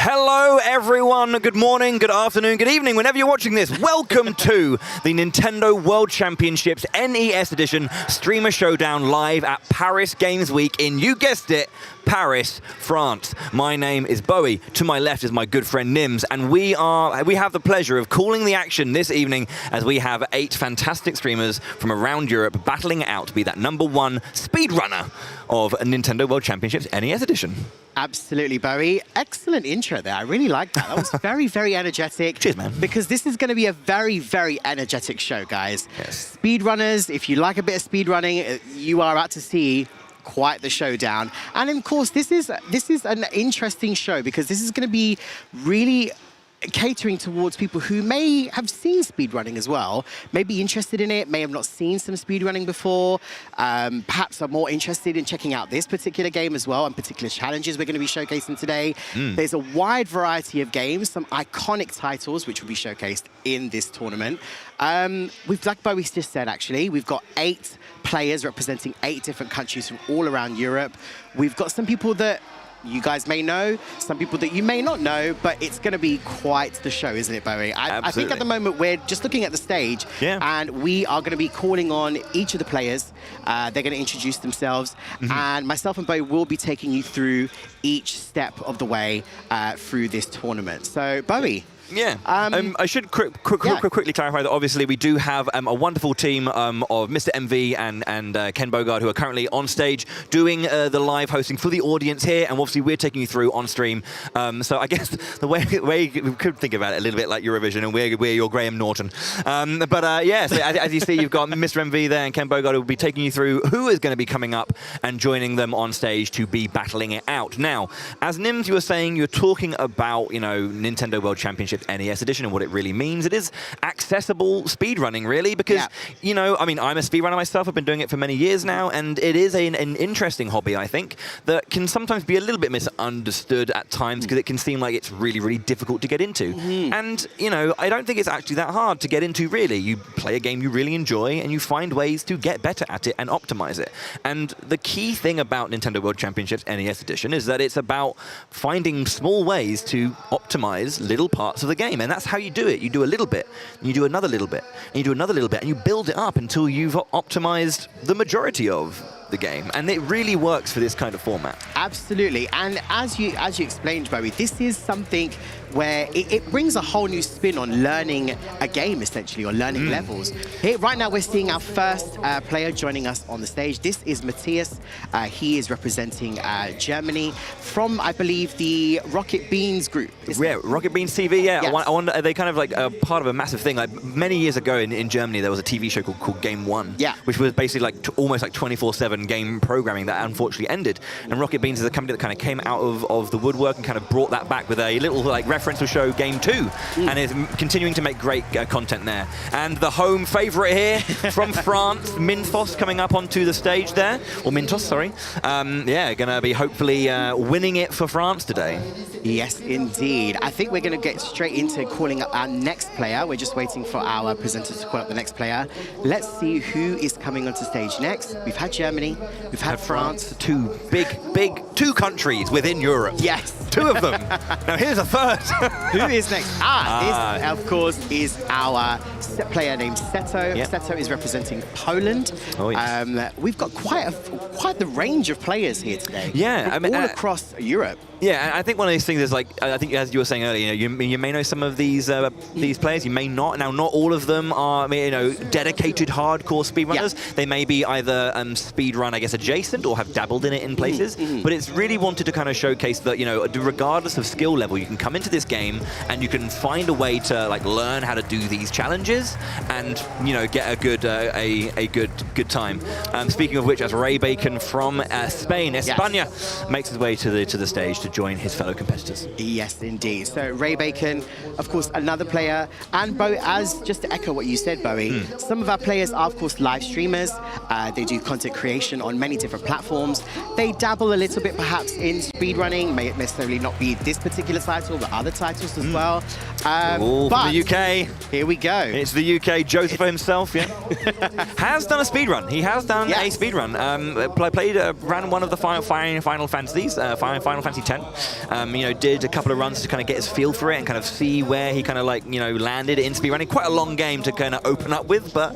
Hello, everyone. Good morning, good afternoon, good evening, whenever you're watching this. Welcome to the Nintendo World Championships NES Edition Streamer Showdown live at Paris Games Week in, you guessed it, Paris, France. My name is Bowie. To my left is my good friend Nims, and we have the pleasure of calling the action this evening as we have 8 fantastic streamers from around Europe battling it out to be that #1 speedrunner of Nintendo World Championships NES Edition. Absolutely, Bowie. Excellent intro there. I really like that. That was very, very energetic. Cheers, man. Because this is going to be a very, very energetic show, guys. Yes. Speedrunners, if you like a bit of speedrunning, you are about to see quite the showdown. And of course, this is an interesting show because this is going to be really catering towards people who may have seen speedrunning as well, may be interested in it, may have not seen some speedrunning before, perhaps are more interested in checking out this particular game as well and particular challenges we're going to be showcasing today. There's a wide variety of games, some iconic titles which will be showcased in this tournament. Like Bowie just said, actually, we've got 8 players representing 8 different countries from all around Europe. We've got some people that you guys may know, some people that you may not know, but it's going to be quite the show, isn't it, Bowie? I think at the moment we're just looking at the stage, and we are going to be calling on each of the players. They're going to introduce themselves, and myself and Bowie will be taking you through each step of the way through this tournament. So, Bowie. Yeah, I should quickly clarify that obviously we do have a wonderful team of Mr. MV and Ken Bogard who are currently on stage doing the live hosting for the audience here, and obviously we're taking you through on stream. So I guess the way we could think about it a little bit like Eurovision, and we're your Graham Norton. Yeah, so as you see, you've got Mr. MV there and Ken Bogard who will be taking you through who is going to be coming up and joining them on stage to be battling it out. Now, as Nims, you were saying, you're talking about, you know, Nintendo World Championship NES Edition and what it really means. It is accessible speedrunning, really, because, you know, I mean, I'm a speedrunner myself. I've been doing it for many years now, and it is an interesting hobby, I think, that can sometimes be a little bit misunderstood at times because it can seem like it's really, really difficult to get into. And, you know, I don't think it's actually that hard to get into, really. You play a game you really enjoy, and you find ways to get better at it and optimize it. And the key thing about Nintendo World Championships NES Edition is that it's about finding small ways to optimize little parts of the game, and that's how you do it. You do a little bit, and you do another little bit, and you do another little bit, and you build it up until you've optimized the majority of the game, and it really works for this kind of format. Absolutely, and as you explained, Bowie, this is something where it brings a whole new spin on learning a game, essentially, or learning levels. Here, right now, we're seeing our first player joining us on the stage. This is Matthias. He is representing Germany from, I believe, the Rocket Beans group. Yeah, Rocket Beans TV, yeah. Yes. I wonder, are they kind of like a part of a massive thing? Like, many years ago in Germany, there was a TV show called Game One, which was basically like almost like 24/7 game programming that unfortunately ended. And Rocket Beans is a company that kind of came out of the woodwork and kind of brought that back with a little like referential show, Game 2, and is continuing to make great content there. And the home favorite here from France, Mintos, coming up onto the stage there, or Mintos, sorry. Yeah, gonna be hopefully winning it for France today. Yes, indeed. I think we're going to get straight into calling up our next player. We're just waiting for our presenters to call up the next player. Let's see who is coming onto stage next. We've had Germany, we've had France. 2 big countries within Europe. Yes. 2 of them. Now here's a third. Who is next? This, of course, is our player named Seto. Seto is representing Poland. Oh, yes. We've got quite the range of players here today. Yeah, I mean, all across Europe. Yeah, and I think one of these things is like, I think as you were saying earlier, you may know some of these players, you may not. Now, not all of them are, you know, dedicated hardcore speedrunners. They may be either speedrun, I guess, adjacent or have dabbled in it in places. But it's really wanted to kind of showcase that, you know, regardless of skill level, you can come into this game and you can find a way to like learn how to do these challenges and, you know, get a good time. Speaking of which, as Ray Bacon from Spain, España, makes his way to the stage to join his fellow competitors. Yes, indeed. So Ray Bacon, of course, another player. And Bowie, as just to echo what you said, Bowie, some of our players are, of course, live streamers. They do content creation on many different platforms. They dabble a little bit, perhaps, in speedrunning, may necessarily necessarily not be this particular title, but other titles as well. All but from the UK. Here we go. It's the UK. Joseph himself, yeah, has done a speedrun. He has done a speedrun. Played ran one of the Final Fantasies, Final Fantasy X. You know, did a couple of runs to kind of get his feel for it and kind of see where he kind of like, you know, landed in speedrunning. Quite a long game to kind of open up with, but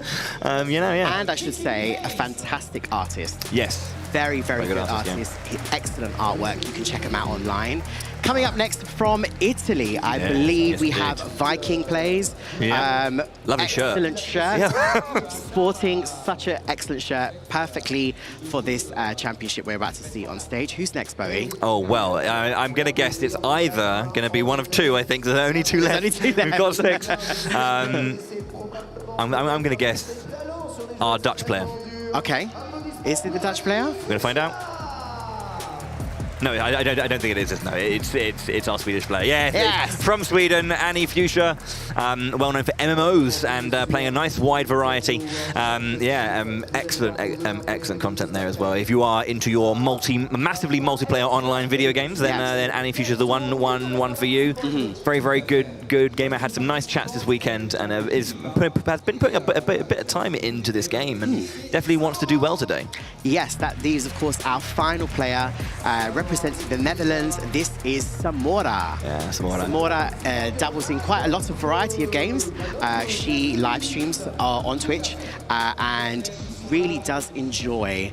you know, yeah. And I should say, a fantastic artist. Yes. Very, very good artist. Excellent artwork. You can check him out online. Coming up next from Italy, I believe we have Viking Plays. Yeah. Lovely excellent shirt. Yeah. Sporting such an excellent shirt, perfectly for this championship we're about to see on stage. Who's next, Bowie? Oh, well, I'm going to guess it's either going to be one of two. I think there's only two left. We've got 6. I'm going to guess our Dutch player. Okay. Is it the Dutch player? We're going to find out. No, I don't think it is. No, it's our Swedish player. Yeah, yes. From Sweden, Annie Fuchsia, well known for MMOs and playing a nice wide variety. Excellent content there as well. If you are into your massively multiplayer online video games, then Annie Fuchsia's the one for you. Very, very good gamer. Had some nice chats this weekend and has been putting a bit of time into this game and definitely wants to do well today. Yes, that is of course our final player. Representing the Netherlands, this is Samora. Yeah, Samora. Samora dabbles in quite a lot of variety of games. She live streams on Twitch and really does enjoy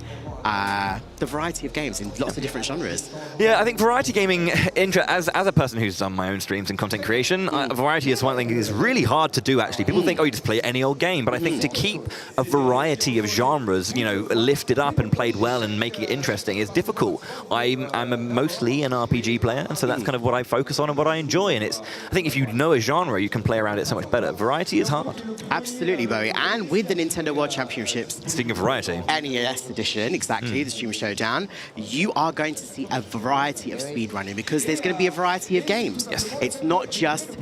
the variety of games in lots of different genres. Yeah, I think variety gaming, as a person who's done my own streams and content creation, variety is one thing that is really hard to do, actually. People think, oh, you just play any old game, but I think to keep a variety of genres, you know, lifted up and played well and making it interesting is difficult. I'm mostly an RPG player, and so that's kind of what I focus on and what I enjoy, and I think if you know a genre, you can play around it so much better. Variety is hard. Absolutely, Bowie. And with the Nintendo World Championships, speaking of variety, NES Edition, exactly, the Stream Showdown, you are going to see a variety of speedrunning because there's going to be a variety of games. Yes. It's not just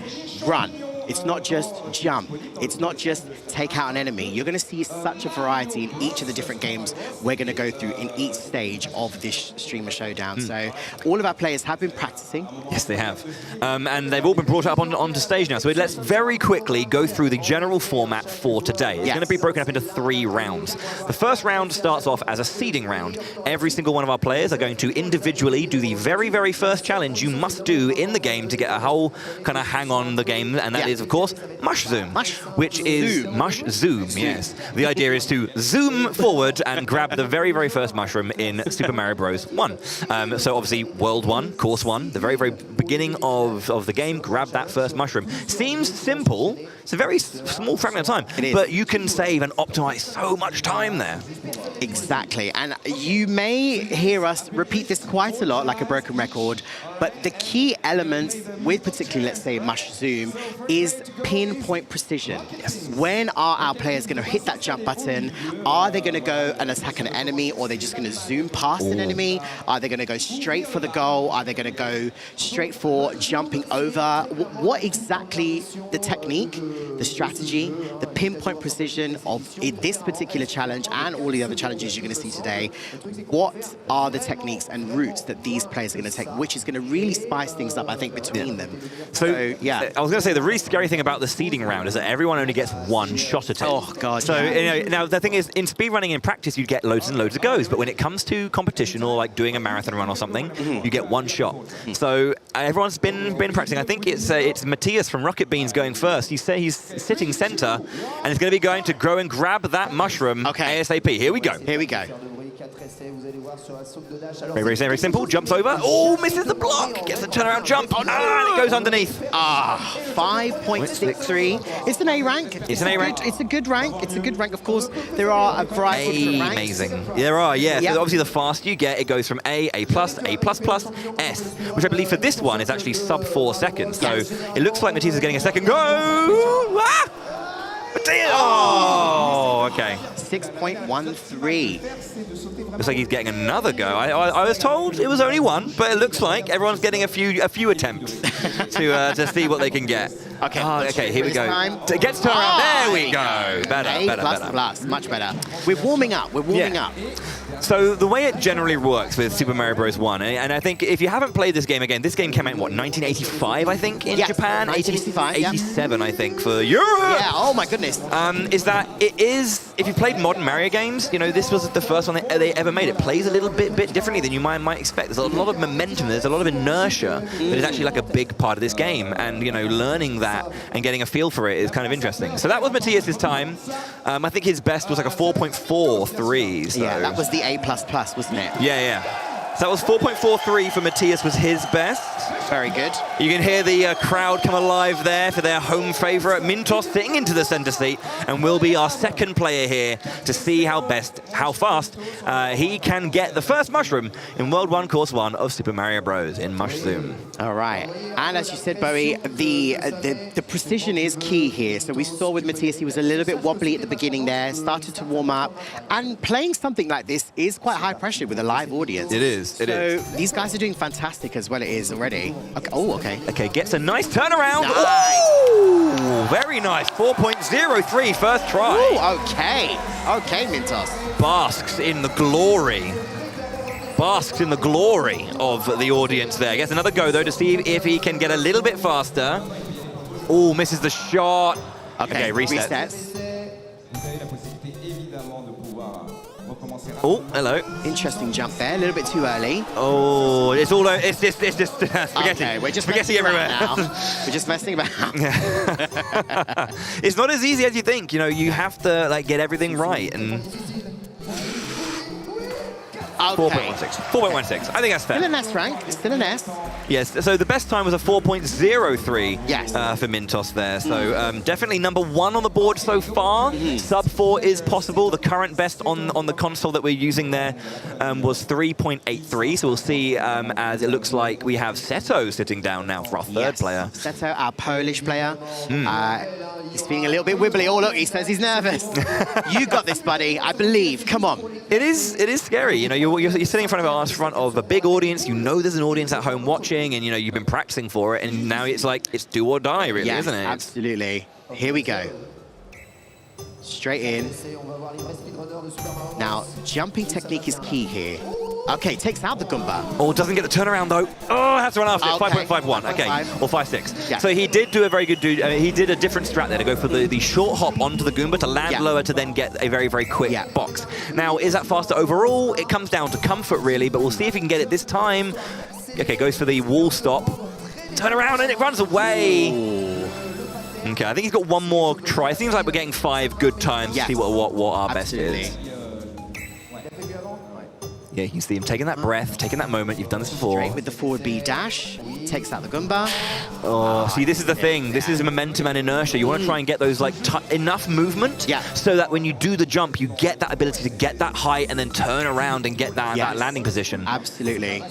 run. It's not just jump. It's not just take out an enemy. You're going to see such a variety in each of the different games we're going to go through in each stage of this Streamer Showdown. So all of our players have been practicing. Yes, they have. And they've all been brought up onto stage now. So let's very quickly go through the general format for today. It's going to be broken up into 3 rounds. The first round starts off as a seeding round. Every single one of our players are going to individually do the very, very first challenge you must do in the game to get a whole kind of hang on the game, and that is, of course, Mush Zoom, which is Mush Zoom, yes. The idea is to zoom forward and grab the very, very first mushroom in Super Mario Bros. 1. So obviously, World 1, Course 1, the very, very beginning of the game, grab that first mushroom. Seems simple. It's a very small fragment of time, but you can save and optimize so much time there. Exactly, and you may hear us repeat this quite a lot, like a broken record, but the key element with particularly, let's say, Mush Zoom is pinpoint precision. Yes. When are our players going to hit that jump button? Are they going to go and attack an enemy, or are they just going to zoom past an enemy? Are they going to go straight for the goal? Are they going to go straight for jumping over? What exactly the technique, the strategy, the pinpoint precision of this particular challenge and all the other challenges you're going to see today? What are the techniques and routes that these players are going to take, which is going to really spice things up, I think, between them? So, yeah. I was going to say, the really scary thing about the seeding round is that everyone only gets 1 shot at it. Oh, God. So, you know, now, the thing is, in speedrunning in practice, you get loads and loads of goes, but when it comes to competition or, like, doing a marathon run or something, you get 1 shot. So, everyone's been practicing. I think it's Matthias from Rocket Beans going first. He's sitting center, and he's going to be going to go and grab that mushroom ASAP. Here we go. Here we go. Very, very simple. Jumps over. Oh, misses the block. Gets the turnaround jump. Oh, no. And it goes underneath. 5.63. It's an A rank. It's an A rank. It's a good rank. It's a good rank. Of course, there are a variety of different ranks. Amazing. There are, yeah. So obviously, the faster you get, it goes from A+, A++, S, which I believe for this one is actually sub 4 seconds. So it looks like Matthias is getting a second go. Ah! Oh, okay. 6.13. Looks like he's getting another go. I was told it was only 1, but it looks like everyone's getting a few attempts to see what they can get. Okay. Oh, okay, here we go. It gets turned around. There we go. Better. Much better. We're warming up. We're warming up. So the way it generally works with Super Mario Bros. 1, and I think if you haven't played this game again, this game came out in, what, 1985, I think, in Japan? 1985, 87, I think, for Europe. Yeah, oh my goodness. Is that it is, if you played modern Mario games, you know, this was the first one they ever made. It plays a little bit differently than you might expect. There's a lot of momentum, there's a lot of inertia that is actually like a big part of this game. And, you know, learning that and getting a feel for it is kind of interesting. So that was Matthias's time. I think his best was like a 4.43. So. Yeah, that was the A++, wasn't it? Yeah. So that was 4.43 for Matthias was his best. Very good. You can hear the crowd come alive there for their home favorite. Mintos sitting into the center seat and will be our second player here to see how fast he can get the first mushroom in World 1 Course 1 of Super Mario Bros. In Mushroom. All right. And as you said, Bowie, the precision is key here. So we saw with Matthias, he was a little bit wobbly at the beginning there, started to warm up. And playing something like this is quite high pressure with a live audience. It is. So these guys are doing fantastic as well. It is already. Okay. Oh, okay. Okay, gets a nice turnaround. Nice. Ooh, very nice. 4.03 first try. Ooh, okay. Okay, Mintos. Basks in the glory. Basks in the glory of the audience there. Gets another go, though, to see if he can get a little bit faster. Ooh, misses the shot. Okay, reset. Resets. Oh, hello. Interesting jump there, a little bit too early. Oh, it's just spaghetti. Okay, we're just spaghetti everywhere. Now. We're just messing about. It's not as easy as you think. You know, you have to like get everything right and. 4.16. 4.16. I think that's fair. Still an S rank. Still an S. Yes. So the best time was a 4.03 yes. For Mintos there. So definitely number 1 on the board so far. Sub 4 is possible. The current best on the console that we're using there was 3.83. So we'll see as it looks like we have Seto sitting down now for our third player. Seto, our Polish player. He's feeling a little bit wibbly. Oh, look, he says he's nervous. You got this, buddy. I believe. Come on. It is scary. You know, you're sitting in front of a big audience. You know there's an audience at home watching, and you know you've been practicing for it, and now it's like it's do or die, really, isn't it? Absolutely. Here we go. Straight in. Now, jumping technique is key here. Okay, takes out the Goomba. Oh, doesn't get the turnaround though. Oh, has to run after it. 5.51. Okay, or 5.6. Yeah. So he did do a very good he did a different strat there to go for the short hop onto the Goomba to land lower to then get a very, very quick box. Now, is that faster overall? It comes down to comfort really, but we'll see if he can get it this time. Okay, goes for the wall stop. Turn around and it runs away. Ooh. Okay, I think he's got one more try. It seems like we're getting 5 good times to see what our best is. Yeah, you can see him taking that breath, taking that moment. You've done this before. Straight with the forward B dash. Takes out the Goomba. Oh, see, this is the thing. This is momentum and inertia. You want to try and get those, like, enough movement so that when you do the jump, you get that ability to get that height and then turn around and get that landing position. Absolutely.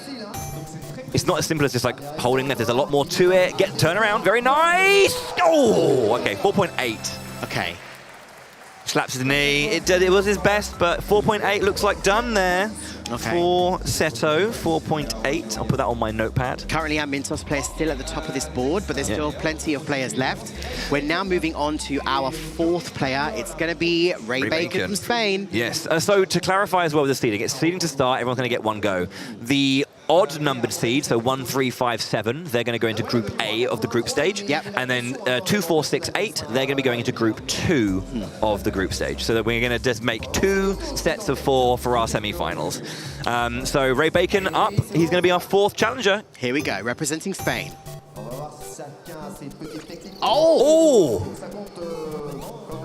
It's not as simple as just, like, holding that. There's a lot more to it. Turn around. Very nice. Oh, okay, 4.8. Okay. Slaps his knee. It was his best, but 4.8 looks like done there. Okay. For Seto, 4.8. I'll put that on my notepad. Currently, our Mintos player still at the top of this board, but there's still plenty of players left. We're now moving on to our 4th player. It's going to be Ray Bacon from Spain. Yes. So to clarify as well with the seeding, it's seeding to start. Everyone's going to get one go. The odd-numbered seed, so 1, 3, 5, 7, they're going to go into Group A of the group stage. Yep. And then 2, 4, 6, 8, they're going to be going into Group 2 of the group stage. So that we're going to just make 2 sets of 4 for our semi-finals. So Ray Bacon up. He's going to be our 4th challenger. Here we go, representing Spain. Oh!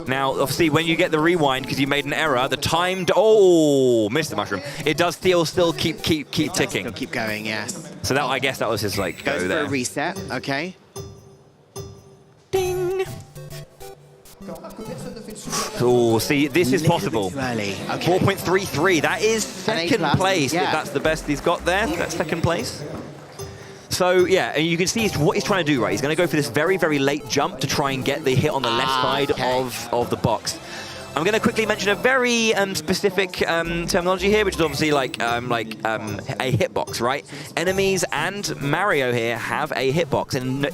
Now, obviously, when you get the rewind, because you made an error, the timed... Oh, missed the mushroom. It does still keep ticking. Still keep going, yes. So that, I guess that was his, like, Goes go there. for a reset, okay. Ding! Oh, see, this is possible. Early. Okay. 4.33. That is second place. If that's the best he's got there. That's second place. So, yeah, and you can see what he's trying to do, right? He's going to go for this very, very late jump to try and get the hit on the left side of the box. I'm going to quickly mention a very specific terminology here, which is obviously like a hitbox, right? Enemies and Mario here have a hitbox, and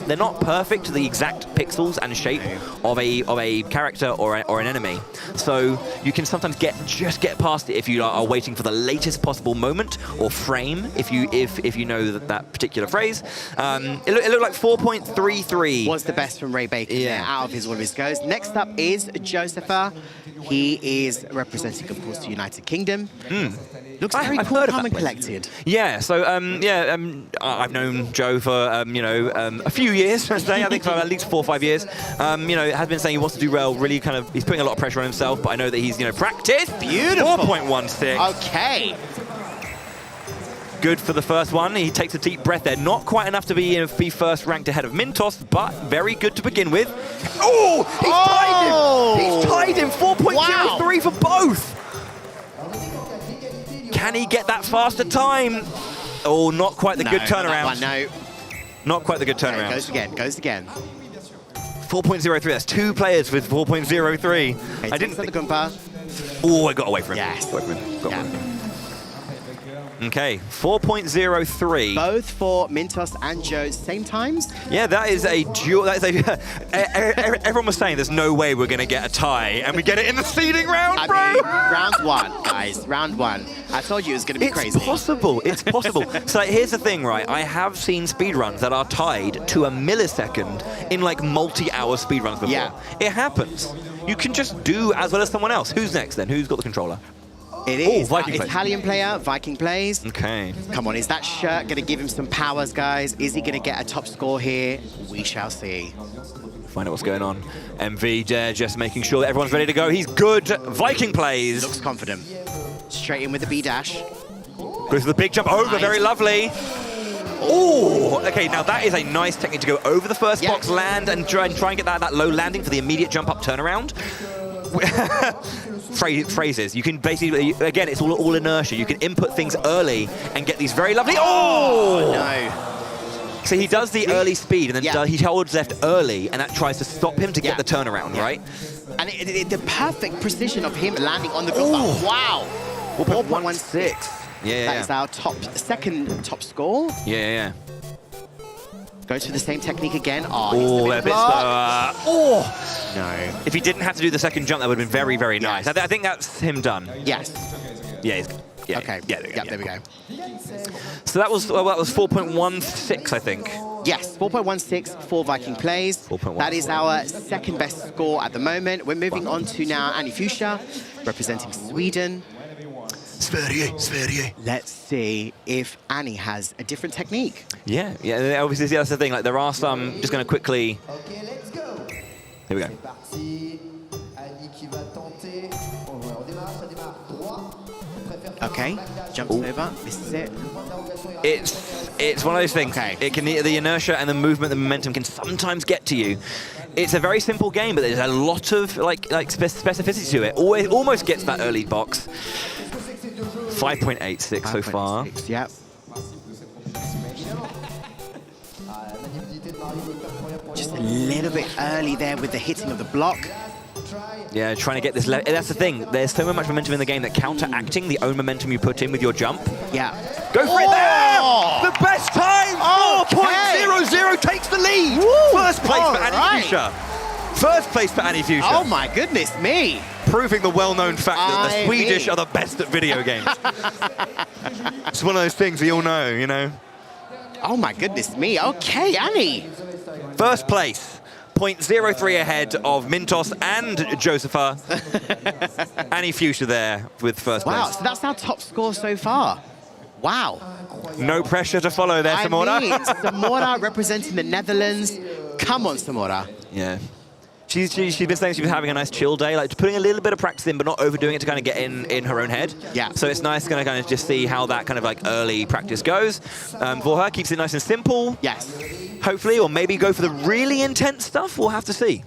they're not perfect to the exact pixels and shape of a character or an enemy. So you can sometimes just get past it if you are waiting for the latest possible moment or frame, if you know that particular phrase. It looked like 4.33 was the best from Ray Bacon there, out of one of his goes. Next up is Josepha. He is representing, of course, the United Kingdom. Looks very cool, calm and collected. Yeah, so I've known Joe for a few years, let's say. I think for at least 4 or 5 years. Has been saying he wants to do well. Really, he's putting a lot of pressure on himself. But I know that he's practiced. Beautiful. 4.16. Okay. Good for the first one. He takes a deep breath there. Not quite enough to be first ranked ahead of Mintos, but very good to begin with. Oh, he's tied him. 4.03 for both. Can he get that faster time? Oh, not quite the good turnaround. No. Not quite the good turnaround. Goes again. 4.03. That's 2 players with 4.03. Okay, I didn't think. Oh, I got away from him. Yes. Got away from him. Okay, 4.03. Both for Mintos and Joe, same times? Yeah, that is a duel. Everyone was saying there's no way we're going to get a tie, and we get it in the seeding round, bro. I mean, round 1, guys. Round 1. I told you it was going to be crazy. It's possible. It's possible. So here's the thing, right? I have seen speedruns that are tied to a millisecond in like multi-hour speedruns before. Yeah. It happens. You can just do as well as someone else. Who's next then? Who's got the controller? It is. Viking Italian player, Viking plays. Okay. Come on, is that shirt going to give him some powers, guys? Is he going to get a top score here? We shall see. Find out what's going on. MV there just making sure that everyone's ready to go. He's good. Viking plays. Looks confident. Straight in with the B dash. Goes for the big jump over. Very lovely. Oh, okay, now that is a nice technique to go over the first box, land, and try and get that low landing for the immediate jump up turnaround. Phrases. You can basically, again, it's all inertia. You can input things early and get these very lovely. Oh no! So he does the early speed and then he holds left early, and that tries to stop him to get the turnaround, right? And the perfect precision of him landing on the block. Wow! 4.16. Yeah, that is our second top score. Yeah. Goes for the same technique again. Oh, a bit slower. Oh! No. If he didn't have to do the second jump, that would have been very, very nice. I think that's him done. Yes. Yeah, okay. There we go. So that was 4.16, I think. Yes, 4.16 for Viking plays. That is our second best score at the moment. We're moving on to now Annie Fuchsia, representing Sweden. Sverige. Let's see if Annie has a different technique. Yeah, obviously that's the thing. Like there are some, just going to quickly. Okay, let's go. Here we go. Okay, jumps over, misses it. It's one of those things. Okay. It can the inertia and the movement, the momentum can sometimes get to you. It's a very simple game, but there's a lot of like specificity to it. Almost gets that early box. 5.86 so far. Yep. Just a little bit early there with the hitting of the block. Yeah, trying to get this level. That's the thing. There's so much momentum in the game that counteracting the own momentum you put in with your jump. Yeah. Go for it there! The best time! 4.00 takes the lead! Woo! First place for Annie Fuchsia. First place for Annie Fuchsia. Oh my goodness me! Proving the well-known fact that the Swedish are the best at video games. It's one of those things we all know, you know? Oh my goodness me. Okay, Annie. First place. 0.03 ahead of Mintos and Josepha. Annie Fuchsia there with first place. Wow, so that's our top score so far. Wow. No pressure to follow there, Samora. I mean, Samora representing the Netherlands. Come on, Samora. Yeah. She's been saying she's been having a nice chill day, like putting a little bit of practice in, but not overdoing it to kind of get in her own head. Yeah. So it's nice to kind of just see how that kind of like early practice goes. For her, keeps it nice and simple. Yes. Hopefully, or maybe go for the really intense stuff. We'll have to see.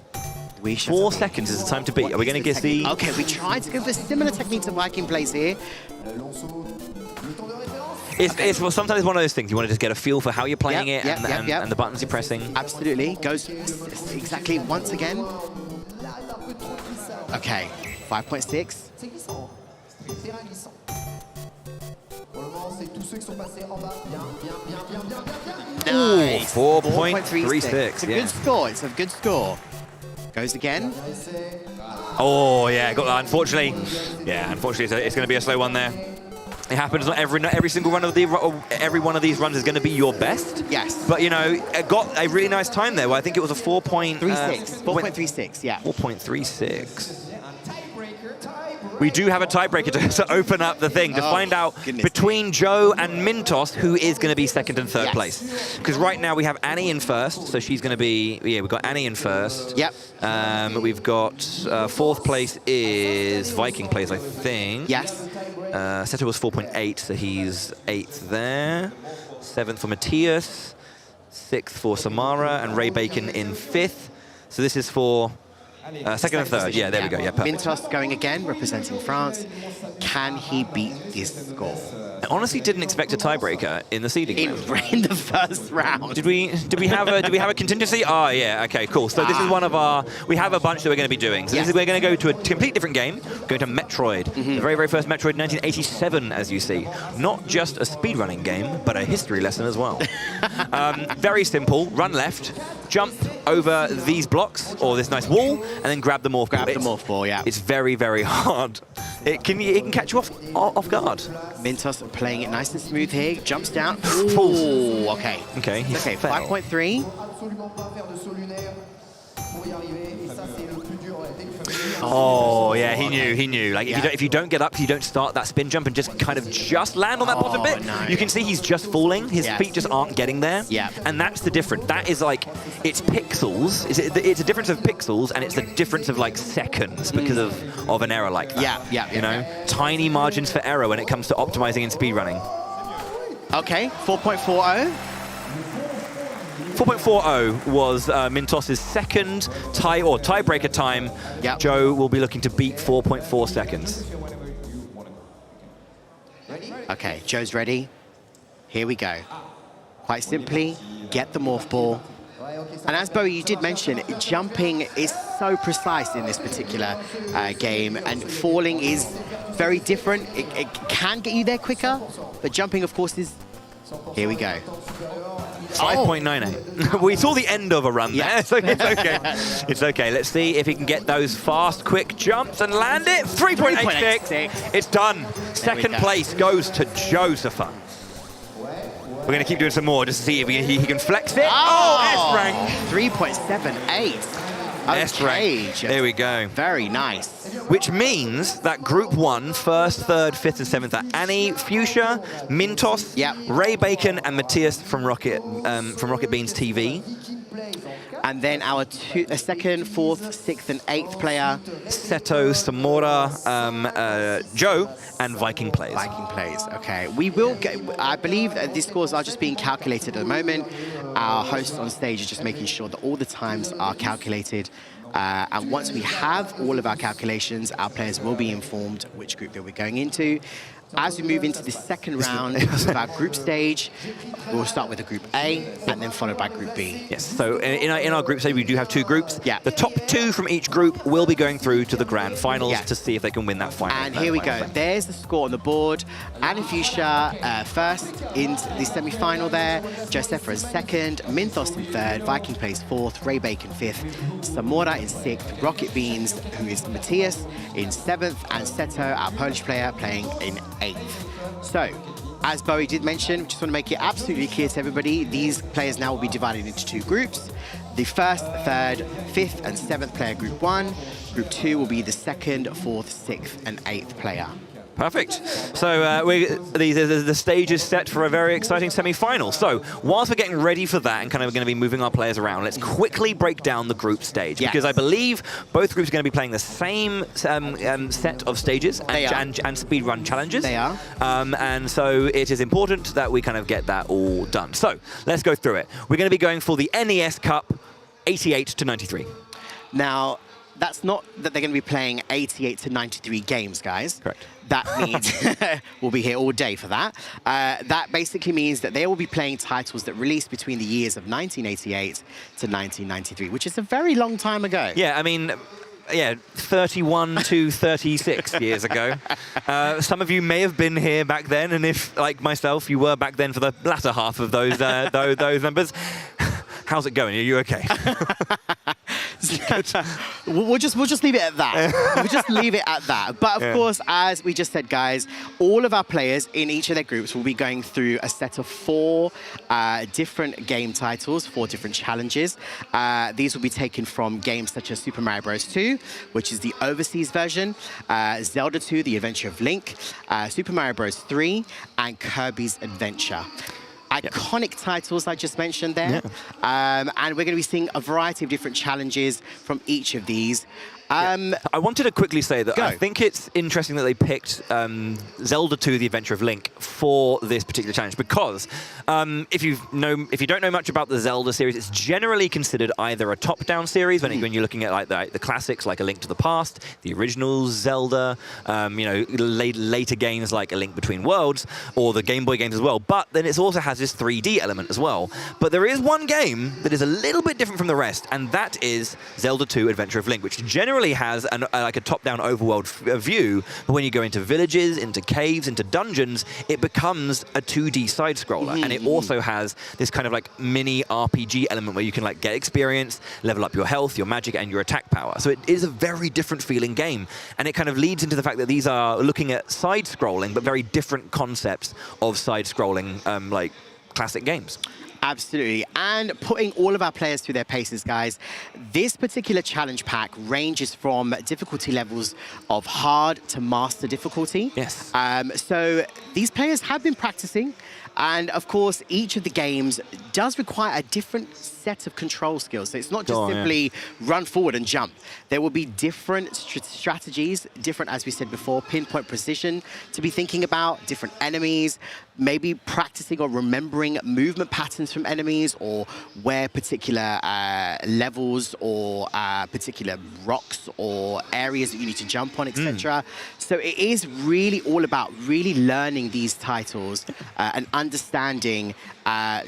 4 seconds is the time to beat. Are we going to get the... Okay, we tried to go for a similar technique to Viking plays here. Well, sometimes it's one of those things. You want to just get a feel for how you're playing it and the buttons you're pressing. Absolutely. Goes exactly once again. Okay, 5.6. C'est glissant. Terrain glissant. Pour le moment, c'est tous ceux qui sont passés en bas. Bien. Nice. 4.36. It's a good score. It's a good score. Goes again. Oh, yeah, got that. Unfortunately, it's going to be a slow one there. It happens. Not every single run of every one of these runs is going to be your best. Yes. But you know, it got a really nice time there. Well, I think it was a 4.36, yeah. 4.36. We do have a tiebreaker to open up the thing to find out between Joe and Mintos who is going to be second and third place. Because right now we have Annie in first, so she's going to be, we've got Annie in first. Yep. We've got fourth place is Viking plays, I think. Yes. Seto was 4.8, so he's 8th there. 7th for Matthias, 6th for Samara, and Ray Bacon in 5th. So this is for second and third. Position, Yeah, there we go. Yeah, perfect. Mintos going again, representing France. Can he beat this score? I honestly didn't expect a tiebreaker in the seeding round. In the first round. Did we have a contingency? Oh yeah, okay, cool. So this is one of our, we have a bunch that we're going to be doing. So we're going to go to a complete different game. We're going to Metroid, the very, very first Metroid, 1987, as you see. Not just a speedrunning game, but a history lesson as well. Very simple. Run left, jump over these blocks or this nice wall, and then grab the morph ball. Grab the morph ball, yeah. It's very, very hard. It can catch you off guard. Mintos playing it nice and smooth here. Jumps down. Ooh, okay. Okay, he's okay, fell. 5.3. Oh yeah, he knew. Like if you don't get up, you don't start that spin jump and just land on that bottom bit. No. You can see he's just falling. His feet just aren't getting there. Yeah. And that's the difference. That is like, it's pixels. It's a difference of pixels, and it's the difference of like seconds because of an error like that. Yeah. You know, tiny margins for error when it comes to optimizing and speedrunning. Okay, 4.40. 4.40 was Mintos's second tiebreaker time. Yep. Joe will be looking to beat 4.4 seconds. Okay, Joe's ready. Here we go. Quite simply, get the morph ball. And as Bowie, you did mention, jumping is so precise in this particular game, and falling is very different. It can get you there quicker, but jumping, of course, is... Here we go. 5.98. We saw the end of a run there, so it's okay. It's okay. Let's see if he can get those fast, quick jumps and land it. 3.86. It's done. Second place goes to Josepha. We're going to keep doing some more just to see if he can flex it. Oh, S-rank. 3.78. S-rank. There we go. Very nice. Which means that Group 1, first, third, fifth, and seventh are Annie, Fuchsia, Mintos, Ray Bacon, and Matthias from Rocket Beans TV. And then our second, fourth, sixth, and eighth player, Seto, Samora, Joe, and Viking plays. Viking plays. Okay, we will get. I believe these scores are just being calculated at the moment. Our host on stage is just making sure that all the times are calculated. And once we have all of our calculations, our players will be informed which group they'll be going into. As we move into the second round of our group stage, we'll start with a Group A and then followed by Group B. Yes, so in our group stage, we do have two groups. Yeah. The top two from each group will be going through to the grand finals to see if they can win that final. And here we go. There's the score on the board. Annie Fuchsia first in the semi-final there. Josepha is second. Mintos in third. Viking plays fourth. Ray Bacon fifth. Samora in sixth. Rocket Beans, who is Matthias, in seventh. And Seto, our Polish player, playing in eighth. So, as Bowie did mention, just want to make it absolutely clear to everybody, these players now will be divided into two groups. The first, third, fifth, and seventh player, Group 1. Group 2 will be the second, fourth, sixth, and eighth player. Perfect. So the stage is set for a very exciting semi-final. So whilst we're getting ready for that and kind of going to be moving our players around, let's quickly break down the group stage. Yes. Because I believe both groups are going to be playing the same set of stages and speedrun challenges. They are. And so it is important that we kind of get that all done. So let's go through it. We're going to be going for the NES Cup 88 to 93. Now, that's not that they're going to be playing 88 to 93 games, guys. Correct. That means we'll be here all day for that. That basically means that they will be playing titles that released between the years of 1988 to 1993, which is a very long time ago. Yeah, I mean, 31 to 36 years ago. Some of you may have been here back then, and if, like myself, you were back then for the latter half of those numbers. How's it going? Are you okay? We'll just leave it at that. We'll just leave it at that. But of course, as we just said, guys, all of our players in each of their groups will be going through a set of 4 different game titles, 4 different challenges. These will be taken from games such as Super Mario Bros. 2, which is the overseas version, Zelda 2, The Adventure of Link, Super Mario Bros. 3, and Kirby's Adventure. Iconic titles I just mentioned there. And we're going to be seeing a variety of different challenges from each of these. I wanted to quickly say that I think it's interesting that they picked Zelda 2, The Adventure of Link for this particular challenge, because if you don't know much about the Zelda series, it's generally considered either a top-down series when you're looking at like the classics like A Link to the Past, the original Zelda, later games like A Link Between Worlds, or the Game Boy games as well. But then it also has this 3D element as well. But there is one game that is a little bit different from the rest, and that is Zelda 2, Adventure of Link, which generally has like a top-down overworld view, but when you go into villages, into caves, into dungeons, it becomes a 2D side-scroller, and it also has this kind of like mini RPG element where you can like get experience, level up your health, your magic, and your attack power. So it is a very different feeling game, and it kind of leads into the fact that these are looking at side-scrolling, but very different concepts of side-scrolling like classic games. Absolutely. And putting all of our players through their paces, guys, this particular challenge pack ranges from difficulty levels of hard to master difficulty. Yes. So these players have been practicing. And of course, each of the games does require a different set of control skills. So it's not just simply run forward and jump. There will be different strategies, different, as we said before, pinpoint precision to be thinking about, different enemies, maybe practicing or remembering movement patterns from enemies, or where particular levels or particular rocks or areas that you need to jump on, etc. So it is really all about really learning these titles and understanding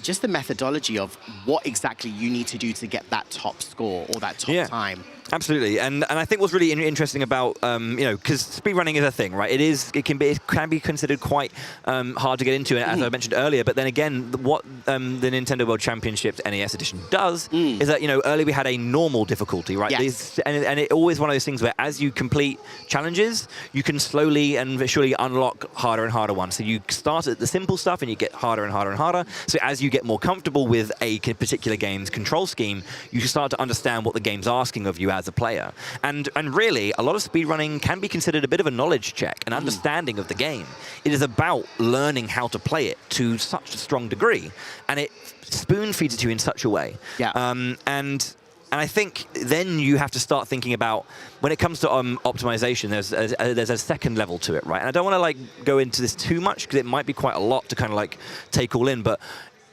just the methodology of what exactly you need to do to get that top score or that top time. Absolutely, and I think what's really interesting about because speedrunning is a thing, right? It can be considered quite hard to get into, as I mentioned earlier. But then again, what the Nintendo World Championships NES Edition does is that earlier we had a normal difficulty, right? Yes. And it always one of those things where as you complete challenges, you can slowly and surely unlock harder and harder ones. So you start at the simple stuff and you get harder and harder and harder. So as you get more comfortable with a particular game's control scheme, you start to understand what the game's asking of you as a player. And really, a lot of speedrunning can be considered a bit of a knowledge check, an understanding of the game. It is about learning how to play it to such a strong degree, and it spoon feeds it to you in such a way. And I think then you have to start thinking about, when it comes to optimization, there's a second level to it, right? And I don't want to like go into this too much because it might be quite a lot to kind of like take all in, but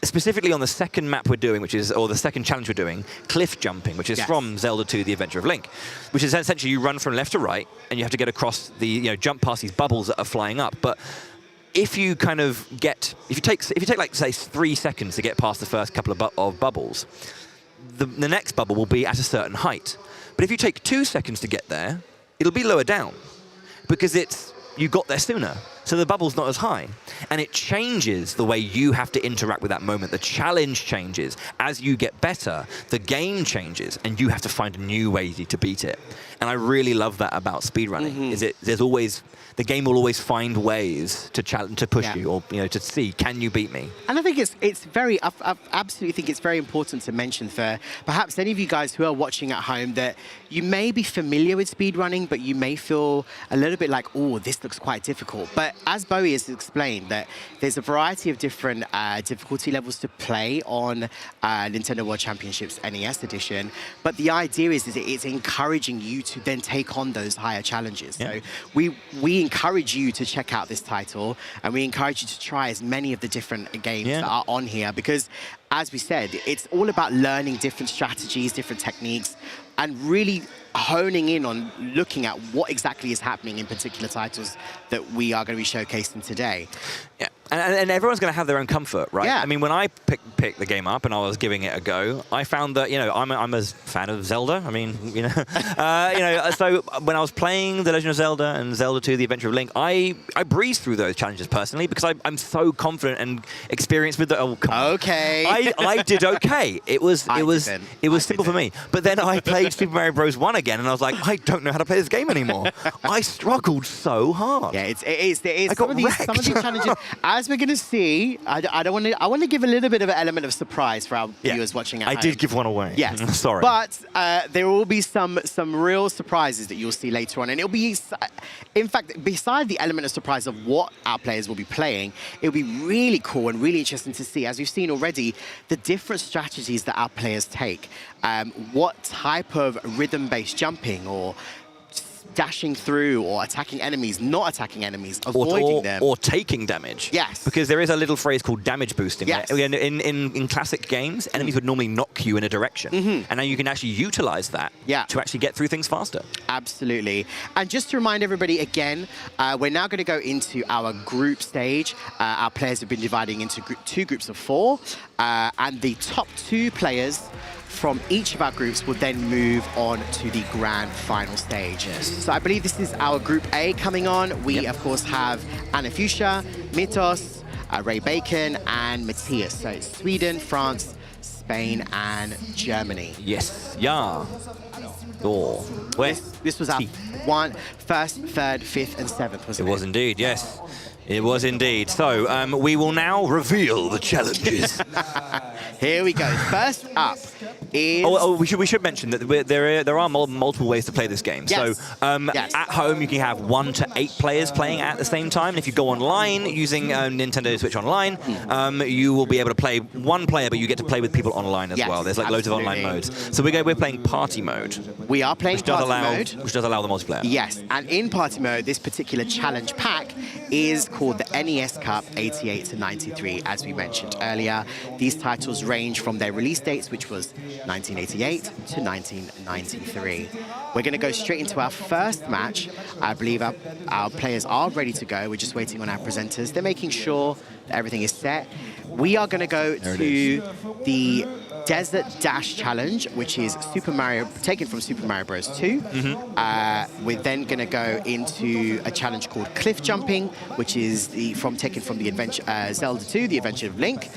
specifically on the second map we're doing, or the second challenge we're doing, cliff jumping, which is from Zelda 2, The Adventure of Link, which is essentially you run from left to right and you have to get across the, jump past these bubbles that are flying up. But if you kind of if you take like say 3 seconds to get past the first couple of bubbles, the next bubble will be at a certain height. But if you take 2 seconds to get there, it'll be lower down because you got there sooner. So the bubble's not as high. And it changes the way you have to interact with that moment. The challenge changes. As you get better, the game changes, and you have to find a new way to beat it. And I really love that about speedrunning, is the game will always find ways to challenge, to push you, or to see, can you beat me? And I think I absolutely think it's very important to mention for perhaps any of you guys who are watching at home that you may be familiar with speedrunning, but you may feel a little bit like, oh, this looks quite difficult. But as Bowie has explained, that there's a variety of different difficulty levels to play on Nintendo World Championships NES Edition. But the idea is it's encouraging you to then take on those higher challenges. So we encourage you to check out this title, and we encourage you to try as many of the different games that are on here, because as we said, it's all about learning different strategies, different techniques, and really honing in on looking at what exactly is happening in particular titles that we are going to be showcasing today. Yeah. And everyone's going to have their own comfort, right? Yeah. I mean, when I picked the game up and I was giving it a go, I found that, I'm a fan of Zelda. I mean, so when I was playing The Legend of Zelda and Zelda 2, The Adventure of Link, I breezed through those challenges personally because I'm so confident and experienced with the. Oh, come on. Okay. I did okay. It was simple for me. But then I played Super Mario Bros. 1 again, and I was like, I don't know how to play this game anymore. I struggled so hard. Yeah, it is. I got wrecked. Some of these challenges, as we're going to see, I want to give a little bit of an element of surprise for our viewers watching at home. I did give one away. Yes. Sorry. But there will be some real surprises that you'll see later on. And it'll be, in fact, beside the element of surprise of what our players will be playing, it'll be really cool and really interesting to see, as we've seen already, the different strategies that our players take. What type of rhythm-based jumping or dashing through or attacking enemies, not attacking enemies, avoiding them. Or taking damage. Yes. Because there is a little phrase called damage boosting. Yes. In classic games, enemies would normally knock you in a direction. And now you can actually utilize that to actually get through things faster. Absolutely. And just to remind everybody again, we're now going to go into our group stage. Our players have been dividing into two groups of 4. And the top 2 players from each of our groups will then move on to the grand final stage. Yes. So I believe this is our Group A coming on. We, of course, have Anna Fuchsia, Mitos, Ray Bacon, and Matthias. So it's Sweden, France, Spain, and Germany. Yes. Yeah. Oh. This was our first, 3rd, 5th, and 7th, wasn't it? It was indeed, yes. It was indeed. So we will now reveal the challenges. Here we go. First up is... we should mention that there are multiple ways to play this game. Yes. So at home you can have 1 to 8 players playing at the same time. And if you go online using Nintendo Switch Online, you will be able to play 1 player, but you get to play with people online as well. There's like loads of online modes. So we're playing party mode. We are playing party mode. Which does allow the multiplayer. Yes, and in party mode, this particular challenge pack is called the NES Cup 88 to 93, as we mentioned earlier. These titles range from their release dates, which was 1988 to 1993. We're going to go straight into our first match. I believe our players are ready to go. We're just waiting on our presenters. They're making sure that everything is set. We are going to go to the Desert Dash Challenge, which is taken from Super Mario Bros. 2. We're then going to go into a challenge called Cliff Jumping, which is taken from the Zelda 2, The Adventure of Link.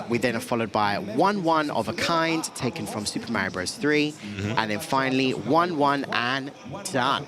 We then are followed by 1-1 of a Kind, taken from Super Mario Bros. 3. And then finally, 1-1 and done.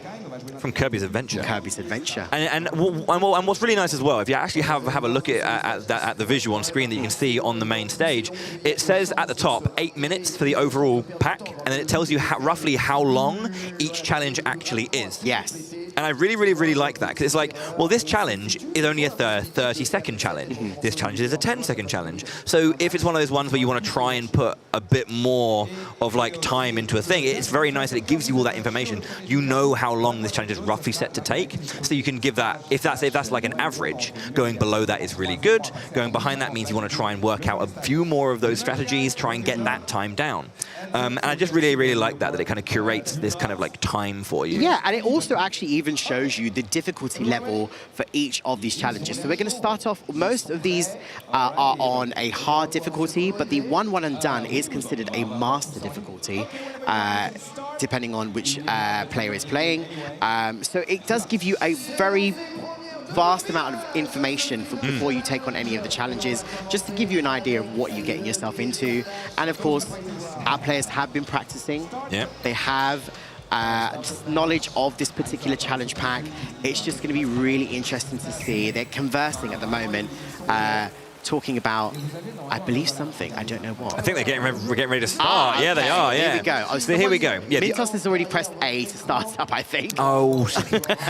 From Kirby's Adventure. Kirby's Adventure. And what's really nice as well, if you actually have a look at the visual on screen that you can see on the main stage, it says at the top 8 minutes for the overall pack, and then it tells you roughly how long each challenge actually is. Yes. And I really, really, really like that, because it's like, well, this challenge is only a 30-second challenge. This challenge is a 10-second challenge. So if it's one of those ones where you want to try and put a bit more of like time into a thing, it's very nice that it gives you all that information. You know how long this challenge is roughly set to take, so you can give that, if that's like an average, going below that is really good. Going behind that means you want to try and work out a few more of those strategies, try and get that time down. And I just really, really like that it kind of curates this kind of like time for you. Yeah, and it also actually even shows you the difficulty level for each of these challenges. So we're going to start off, most of these are on a hard difficulty, but the 1-1 and done is considered a master difficulty, depending on which player is playing. So it does give you a very vast amount of information before you take on any of the challenges, just to give you an idea of what you're getting yourself into. And of course, our players have been practicing. Yeah. They have knowledge of this particular challenge pack. It's just going to be really interesting to see. They're conversing at the moment, talking about, I believe, something. I don't know what. I think we're getting ready to start. Yeah, they are. Yeah. Here we go. Oh, so here we go. Yeah, Mintos has already pressed A to start up, I think. Oh,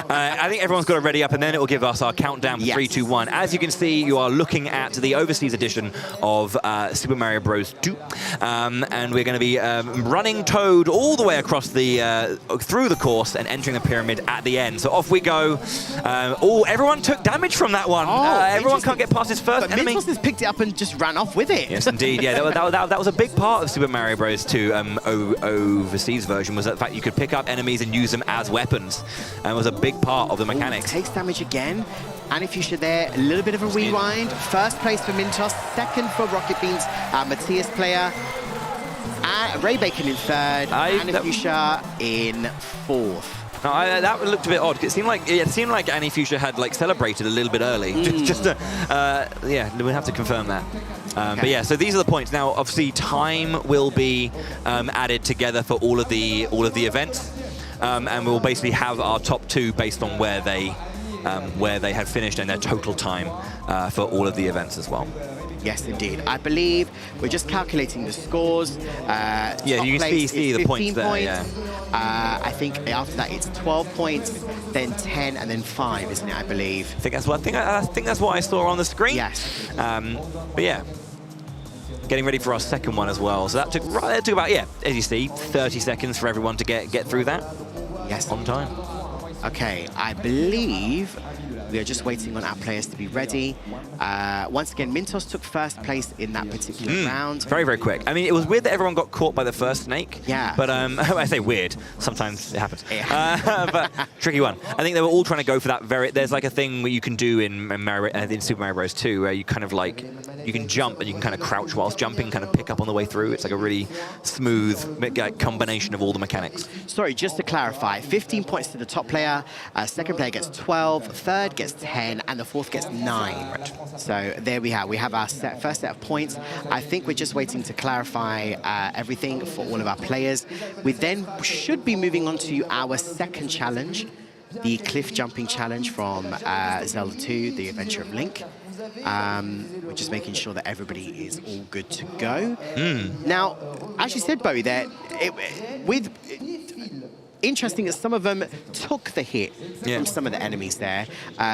I think everyone's got it ready up, and then it will give us our countdown for 3, 2, 1. As you can see, you are looking at the overseas edition of Super Mario Bros. 2, and we're going to be running Toad all the way across through the course and entering the pyramid at the end. So off we go. Everyone took damage from that one. Everyone can't get past his first enemy. Mintos has picked it up and just ran off with it. Yes, indeed. Yeah, that was a big part of Super Mario Bros. 2 overseas version, was the fact you could pick up enemies and use them as weapons. And it was a big part of the mechanics. Takes damage again. Anifusha there, a little bit of a rewind. First place for Mintos, second for Rocket Beans, Matthias player. Ray Bacon in third, Anifusha in fourth. No, that looked a bit odd. It seemed like Anifusha had like celebrated a little bit early. Yeah, we'll have to confirm that. Okay. But yeah, so these are the points. Now, obviously, time will be added together for all of the events, and we'll basically have our top 2 based on where they had finished and their total time for all of the events as well. Yes, indeed. I believe we're just calculating the scores. Yeah, you can see the points there. Yeah. I think after that it's 12 points, then 10, and then 5, isn't it? I believe. I think that's what I saw on the screen. Yes. But yeah, getting ready for our second one as well. So that took about, yeah, as you see, 30 seconds for everyone to get through that. Yes. On time. Okay, I believe we are just waiting on our players to be ready. Once again, Mintos took first place in that particular round. Very, very quick. I mean, it was weird that everyone got caught by the first snake. Yeah. But I say weird. Sometimes it happens. Yeah. But tricky one. I think they were all trying to go for that there's like a thing where you can do in Super Mario Bros. 2 where you kind of like, you can jump and you can kind of crouch whilst jumping, kind of pick up on the way through. It's like a really smooth combination of all the mechanics. Sorry, just to clarify, 15 points to the top player, second player gets 12, third gets 10, and the fourth gets 9. Right. So there we have our first set of points. I think we're just waiting to clarify everything for all of our players. We then should be moving on to our second challenge, the cliff jumping challenge from Zelda 2, The Adventure of Link. We're just making sure that everybody is all good to go. Now, as you said, Bowie, there, interesting that some of them took the hit from some of the enemies there.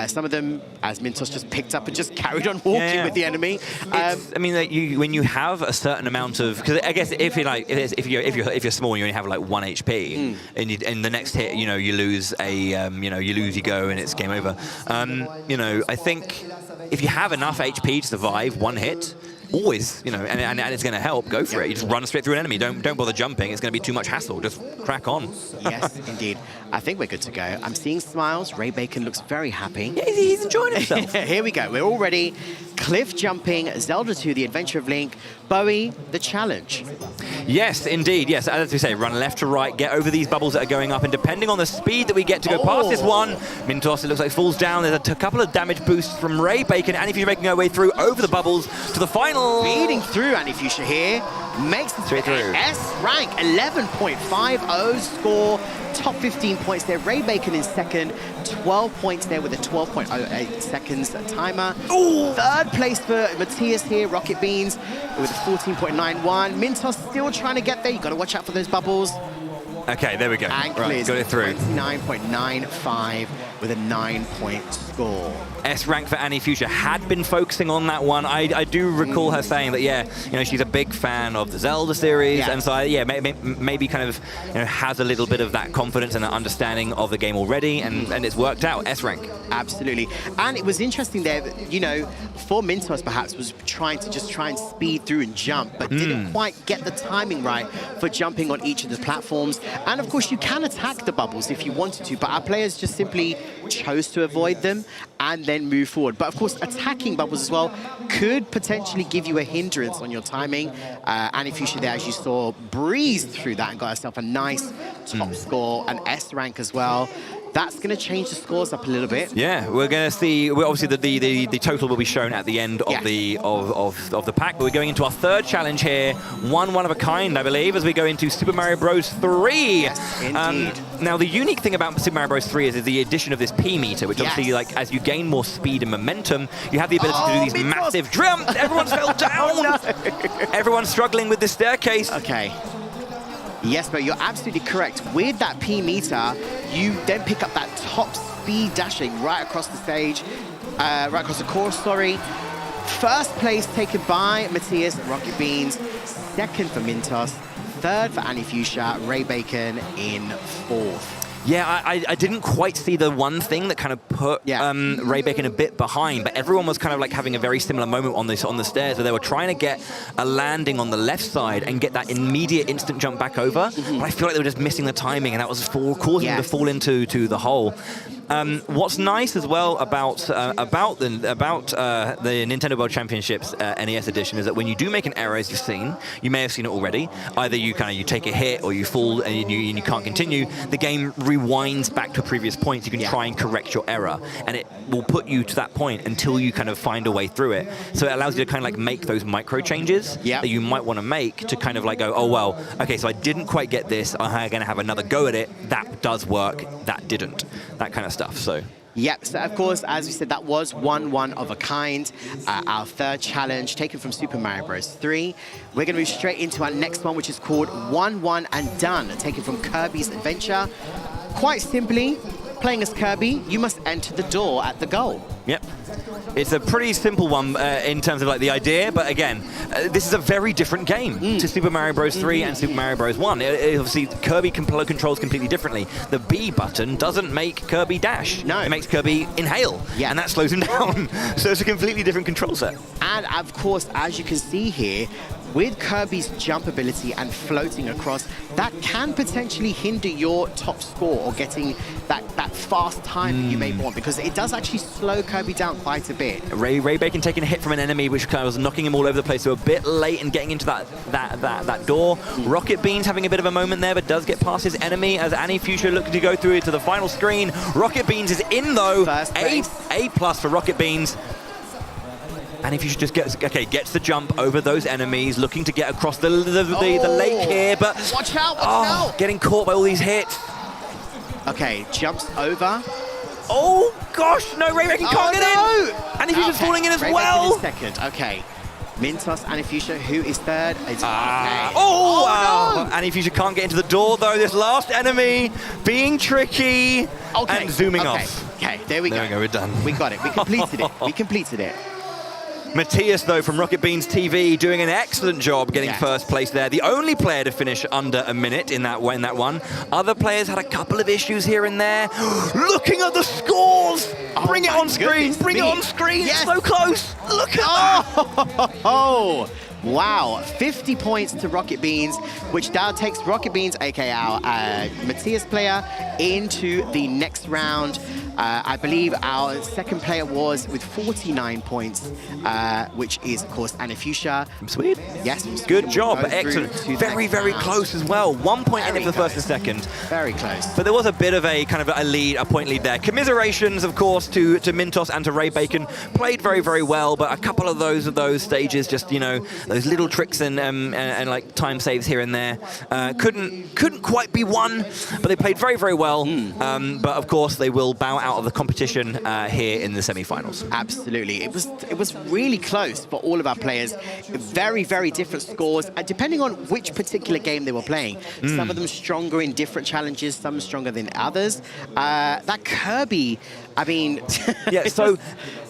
Some of them, as Mintos, just picked up and just carried on walking with the enemy. I mean, when you have a certain amount of, because I guess if you're small, you only have like 1 HP, and in the next hit, you lose you lose your go and it's game over. I think if you have enough HP to survive 1 hit, always, and it's going to help, go for it. You just run straight through an enemy. Don't bother jumping. It's going to be too much hassle. Just crack on. Yes, indeed. I think we're good to go. I'm seeing smiles. Ray Bacon looks very happy. Yeah, he's enjoying himself. Here we go. We're all ready. Cliff jumping, Zelda 2, The Adventure of Link. Bowie, the challenge. Yes, indeed. Yes, as we say, run left to right, get over these bubbles that are going up, and depending on the speed that we get to go past this one, Mintos, it looks like, falls down. There's a couple of damage boosts from Ray Bacon, and if you're making our way through over the bubbles to the final. Speeding through Anifusha here, makes it straight through. S rank, 11.50 score, top 15 points there. Ray Bacon in second, 12 points there with a 12.08 seconds timer. Ooh. Third place for Matthias here, Rocket Beans, with a 14.91. Mintos still trying to get there. You've got to watch out for those bubbles. Okay, there we go. And right, got it through. 29.95 with a 9-point score. S rank for Anifusha had been focusing on that one. I do recall her saying that, she's a big fan of the Zelda series, and so, maybe kind of, has a little bit of that confidence and that understanding of the game already, and it's worked out. S rank. Absolutely. And it was interesting there that, for Mintos perhaps was trying and speed through and jump, but didn't quite get the timing right for jumping on each of the platforms. And of course, you can attack the bubbles if you wanted to, but our players just simply chose to avoid them and then move forward. But of course, attacking bubbles as well could potentially give you a hindrance on your timing. Anifusha there, as you saw, breezed through that and got herself a nice top score, an S rank as well. That's going to change the scores up a little bit. Yeah, we're going to see. Obviously, the total will be shown at the end of the pack. But we're going into our third challenge here, one of a kind, I believe, as we go into Super Mario Bros. 3. Yes, indeed. Now, the unique thing about Super Mario Bros. 3 is the addition of this P meter, which obviously, like, as you gain more speed and momentum, you have the ability to do these massive jumps. Everyone's fell down. Oh, no. Everyone's struggling with this staircase. Okay. Yes, but you're absolutely correct. With that P meter, you then pick up that top speed dashing right across the stage, right across the course, sorry. First place taken by Matthias, Rocket Beans. Second for Mintos. Third for Anifusha, Ray Bacon in fourth. Yeah, I didn't quite see the one thing that kind of put Ray Bacon a bit behind, but everyone was kind of like having a very similar moment on the stairs where they were trying to get a landing on the left side and get that immediate instant jump back over. But I feel like they were just missing the timing, and that was causing them to fall into the hole. What's nice as well about the Nintendo World Championships NES Edition is that when you do make an error, as you've seen, you may have seen it already. Either you take a hit or you fall and you can't continue. The game rewinds back to a previous point. So you can try and correct your error, and it will put you to that point until you kind of find a way through it. So it allows you to kind of like make those micro changes that you might want to make to kind of like go, oh well, okay, so I didn't quite get this. I'm going to have another go at it. That does work. That didn't. That kind of stuff. So. Yep, so of course, as we said, that was one of a kind. Our third challenge, taken from Super Mario Bros. 3. We're going to move straight into our next one, which is called 1-1 and Done, taken from Kirby's Adventure. Quite simply, playing as Kirby, you must enter the door at the goal. Yep. It's a pretty simple one in terms of like the idea, but again, this is a very different game to Super Mario Bros. 3 and Super Mario Bros. 1. Obviously, Kirby controls completely differently. The B button doesn't make Kirby dash. No. It makes Kirby inhale, and that slows him down. So it's a completely different control set. And of course, as you can see here, with Kirby's jump ability and floating across, that can potentially hinder your top score or getting that fast time that you may want, because it does actually slow Kirby down quite a bit. Ray Bacon taking a hit from an enemy, which kind of was knocking him all over the place, so a bit late in getting into that door. Rocket Beans having a bit of a moment there, but does get past his enemy as Annie Fuchsia looking to go through to the final screen. Rocket Beans is in though. First place. A+ for Rocket Beans. And if you should just gets the jump over those enemies, looking to get across the lake here, but watch out! Getting caught by all these hits. Okay, jumps over. Oh gosh, no, Ray Bacon can't get in. And if he's just falling in as Ray well. Bacon is second. Okay, Mintos, Annie Fuchsia, who is third? It's No. Annie Fuchsia can't get into the door though. This last enemy being tricky and zooming off. Okay, there we go. There we go, we're done. We got it. We completed it. We completed it. Matthias, though, from Rocket Beans TV, doing an excellent job getting first place there. The only player to finish under a minute in that one. Other players had a couple of issues here and there. Looking at the scores! Bring it on screen! Bring it on screen! Yes. It's so close! Look at that! Oh! Wow, 50 points to Rocket Beans, which now takes Rocket Beans, aka our Matthias player, into the next round. I believe our second player was with 49 points, which is, of course, Annie Fuchsia. From Sweden? Yes. Good job. Excellent. Very, very close as well. 1 point in it for the first and second. Very close. But there was a bit of a kind of a point lead there. Commiserations, of course, to Mintos and to Ray Bacon. Played very, very well, but a couple of those stages, just, you know, those little tricks and like time saves here and there. Couldn't quite be won, but they played very, very well. But of course, they will bow out of the competition here in the semi-finals. Absolutely. It was really close for all of our players. Very, very different scores, and depending on which particular game they were playing. Some of them stronger in different challenges, some stronger than others. That Kirby, I mean... Yeah, so...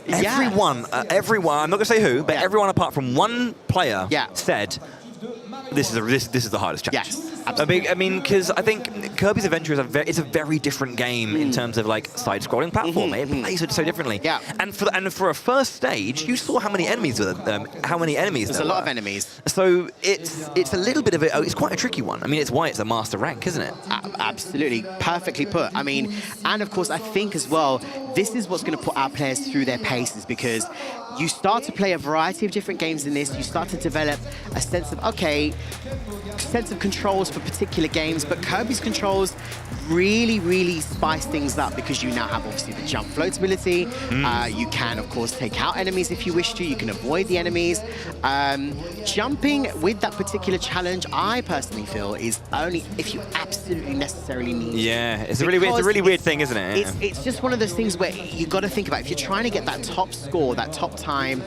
Everyone, I'm not going to say who, but everyone apart from one player said, this is the hardest challenge. Yes, absolutely. I mean, because I think Kirby's Adventure is a very different game in terms of like side-scrolling platform. It plays it so differently. Yeah. And for a first stage, you saw how many enemies were there. There's a lot of enemies. So it's a little bit of it's quite a tricky one. I mean, it's why it's a master rank, isn't it? Absolutely, perfectly put. I mean, and of course, I think as well, this is what's going to put our players through their paces, because you start to play a variety of different games in this. You start to develop a sense of controls for particular games, but Kirby's controls really, really spice things up, because you now have obviously the jump floatability. You can, of course, take out enemies if you wish to. You can avoid the enemies. Jumping with that particular challenge, I personally feel, is only if you absolutely necessarily need to. Yeah, it's a really weird thing, isn't it? It's just one of those things where you got to think about, if you're trying to get that top score, that top time,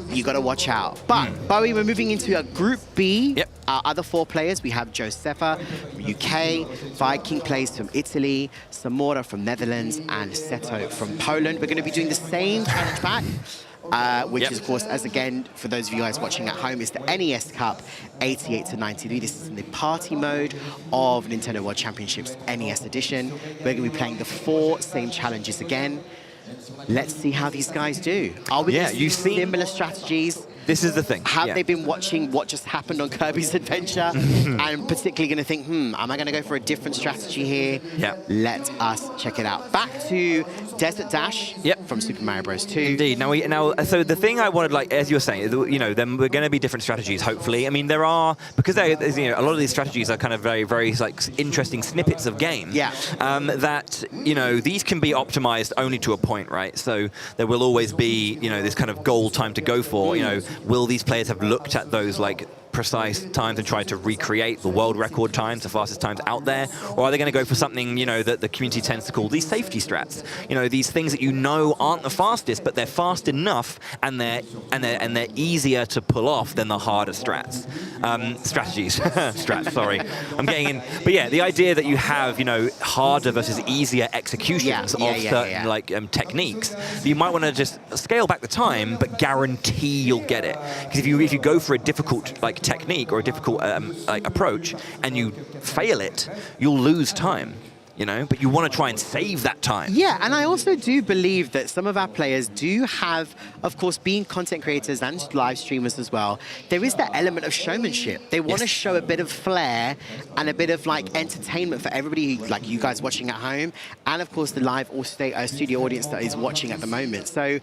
you got to watch out. But, Bowie, we're moving into a Group B. Yep. Our other four players, we have Josefa from UK, Viking plays from Italy, Samora from Netherlands, and Seto from Poland. We're going to be doing the same challenge pack. which Yep. is, of course, as again, for those of you guys watching at home, is the NES Cup 88 to 93. This is in the party mode of Nintendo World Championships NES Edition. We're going to be playing the 4 same challenges again. Let's see how these guys do. Are we going to see similar strategies? This is the thing. Have they been watching what just happened on Kirby's Adventure and particularly going to think, am I going to go for a different strategy here? Yeah. Let us check it out. Back to Desert Dash from Super Mario Bros. 2. Indeed. So the thing I wanted, like, as you were saying, then we're going to be different strategies, hopefully. I mean, there are, because a lot of these strategies are kind of very, very, like, interesting snippets of game. Yeah. That, these can be optimized only to a point, right? So there will always be, this kind of goal time to go for, will these players have looked at those, like, precise times and tried to recreate the world record times, the fastest times out there? Or are they going to go for something, that the community tends to call these safety strats? These things that aren't the fastest, but they're fast enough and they're easier to pull off than the harder strategies. Strats, sorry. I'm getting in. But yeah, the idea that you have, harder versus easier executions of certain techniques, you might want to just scale back the time, but guarantee you'll get it. Because if you go for a difficult technique or a difficult approach and you fail it, you'll lose time. But you want to try and save that time. Yeah, and I also do believe that some of our players do have, of course, being content creators and live streamers as well, there is that element of showmanship. They want to show a bit of flair and a bit of, entertainment for everybody, like you guys watching at home, and, of course, the live or studio audience that is watching at the moment. So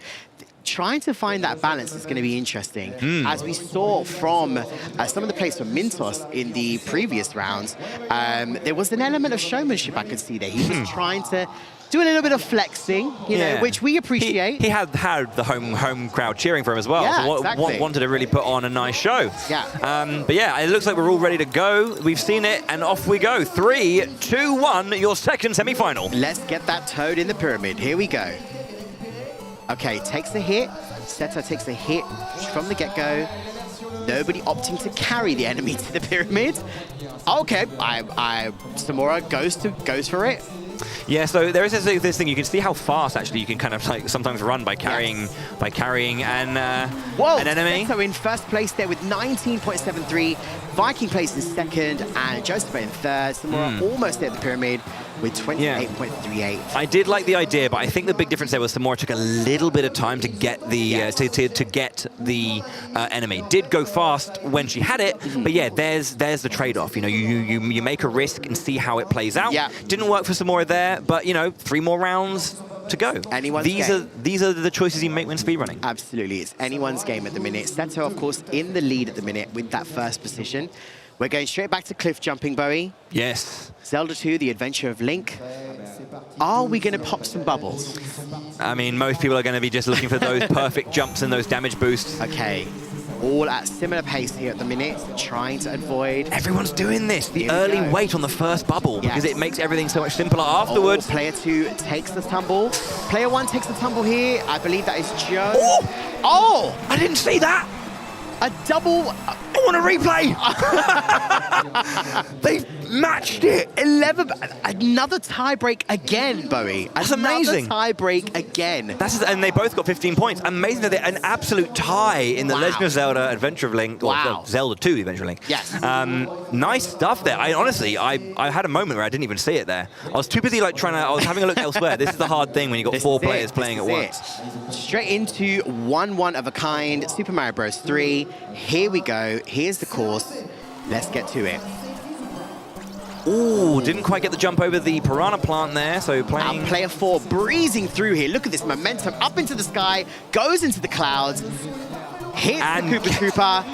trying to find that balance is going to be interesting. As we saw from some of the plays from Mintos in the previous rounds, there was an element of showmanship I could see there. He was trying to do a little bit of flexing, which we appreciate. He had the home crowd cheering for him as well. Yeah, so exactly. Wanted to really put on a nice show. Yeah. But yeah, it looks like we're all ready to go. We've seen it, and off we go. 3, 2, 1, your second semi-final. Let's get that toad in the pyramid. Here we go. Okay, takes a hit. Seto takes a hit from the get-go. Nobody opting to carry the enemy to the pyramid. Okay, Samura goes for it. Yeah, so there is this thing. You can see how fast actually you can kind of sometimes run by carrying an enemy. So in first place there with 19.73. Viking plays in second, and Joseph in third. Samura almost there at the pyramid with 28.38. I did like the idea, but I think the big difference there was Samura took a little bit of time to get the to get the enemy. Did go fast when she had it, but yeah, there's the trade-off. You make a risk and see how it plays out. Yeah. Didn't work for Samura there, but 3 more rounds to go. These are the choices you make when speedrunning. Absolutely, it's anyone's game at the minute. Seto, of course, in the lead at the minute with that first position. We're going straight back to cliff jumping, Bowie. Yes. Zelda 2, The Adventure of Link. Are we going to pop some bubbles? I mean, most people are going to be just looking for those perfect jumps and those damage boosts. Okay. All at similar pace here at the minute, trying to avoid. Everyone's doing this. The early wait on the first bubble because it makes everything so much simpler afterwards. Player 2 takes the tumble. Player 1 takes the tumble here. I believe that is Joe. Oh! I didn't see that. A double. I want a replay. They've matched it. 11. Another tie break again, Bowie. That's amazing. Another tie break again. And they both got 15 points. Amazing that they're an absolute tie in the Legend of Zelda Adventure of Link, or Zelda 2 Adventure of Link. Yes. Nice stuff there. I had a moment where I didn't even see it there. I was too busy I was having a look elsewhere. This is the hard thing when you've got 4 players playing at once. Straight into one of a kind, Super Mario Bros. 3. Here we go. Here's the course. Let's get to it. Ooh, didn't quite get the jump over the piranha plant there, so playing... Player 4 breezing through here. Look at this momentum. Up into the sky, goes into the clouds, hits the Koopa Troopa.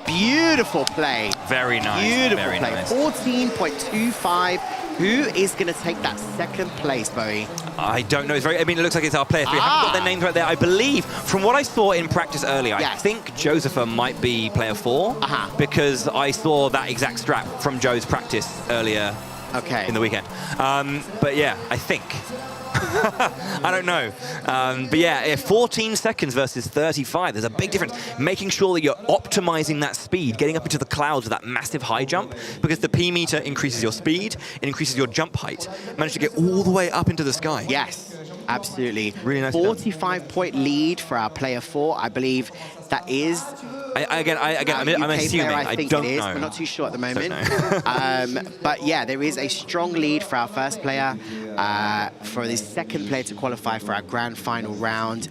Beautiful play. Very nice. Beautiful very play. Nice. 14.25. Who is going to take that second place, Bowie? I don't know. It looks like it's our player 3. I haven't got their names right there. I believe, from what I saw in practice earlier, I think Josepha might be player 4 because I saw that exact strat from Joe's practice earlier in the weekend. But yeah, I think. I don't know. But yeah, 14 seconds versus 35. There's a big difference. Making sure that you're optimizing that speed, getting up into the clouds with that massive high jump, because the P meter increases your speed, it increases your jump height. Manage to get all the way up into the sky. Yes. Absolutely. Really nice. 45-point lead for our player 4. I believe that is. I'm assuming. I think don't it is. know. We're not too sure at the moment. Don't But yeah, there is a strong lead for our first player. For the second player to qualify for our grand final round.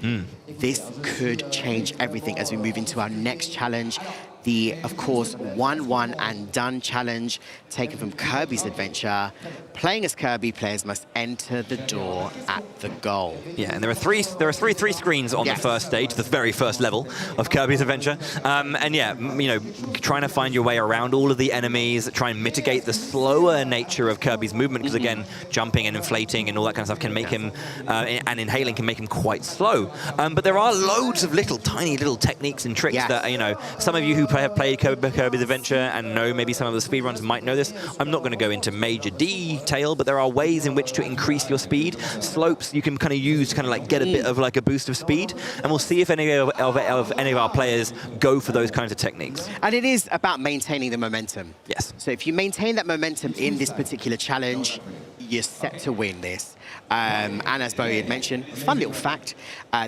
This could change everything as we move into our next challenge. The, of course, 1-1 and done challenge taken from Kirby's Adventure. Playing as Kirby, players must enter the door at the goal. Yeah, and there are three screens on the first stage, the very first level of Kirby's Adventure. And yeah, you know, trying to find your way around all of the enemies, try and mitigate the slower nature of Kirby's movement, because again, jumping and inflating and all that kind of stuff can make him, and inhaling can make him quite slow. But there are loads of tiny little techniques and tricks that, you know, some of you who have played Kirby's Adventure and know maybe some of the speedruns might know this. I'm not going to go into major detail, but there are ways in which to increase your speed. Slopes you can kind of use to kind of like get a bit of like a boost of speed, and we'll see if any of our players go for those kinds of techniques. And it is about maintaining the momentum. Yes. So if you maintain that momentum in this particular challenge, you're set to win this. And as Bowie had mentioned, fun little fact,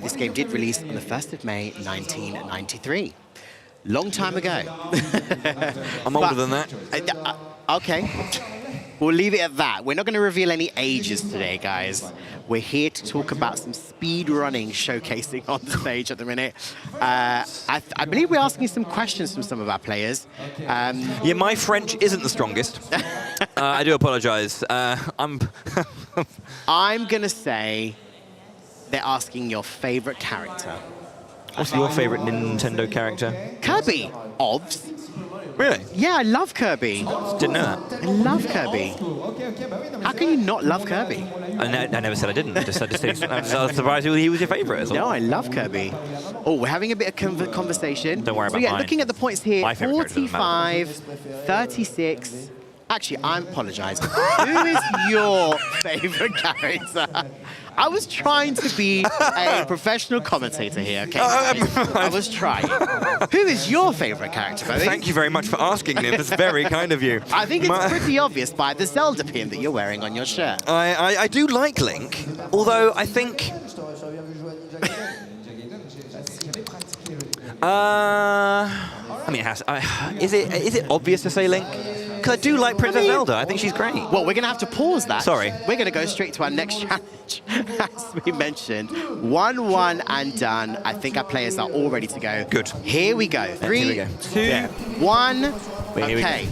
this game did release on the 1st of May, 1993. Long time ago. I'm older than that. Okay. We'll leave it at that. We're not going to reveal any ages today, guys. We're here to talk about some speed running showcasing on the stage at the minute. I believe we're asking some questions from some of our players. Yeah, my French isn't the strongest. I do apologize. I'm going to say they're asking your favorite character. What's your favorite Nintendo character? Kirby. Obvs. Really? Yeah, I love Kirby. Didn't know that. I love Kirby. How can you not love Kirby? I never said I didn't. I was surprised he was your favorite as well. No, I love Kirby. Oh, we're having a bit of conversation. Don't worry about mine. looking at the points here, My favorite 45, 36. Actually, I'm apologizing. Who is your favorite character? I was trying to be a professional commentator here, okay? I was trying. Who is your favorite character, Bowie? Thank you very much for asking me. That's very kind of you. I think it's pretty obvious by the Zelda pin that you're wearing on your shirt. I do like Link, although I think... I mean, is it obvious to say Link? Because I do like Princess Zelda. I think she's great. Well, we're going to have to pause that. Sorry. We're going to go straight to our next challenge. As we mentioned, 1-1 and done. I think our players are all ready to go. Good. Here we go. 3, 2, 1. Okay.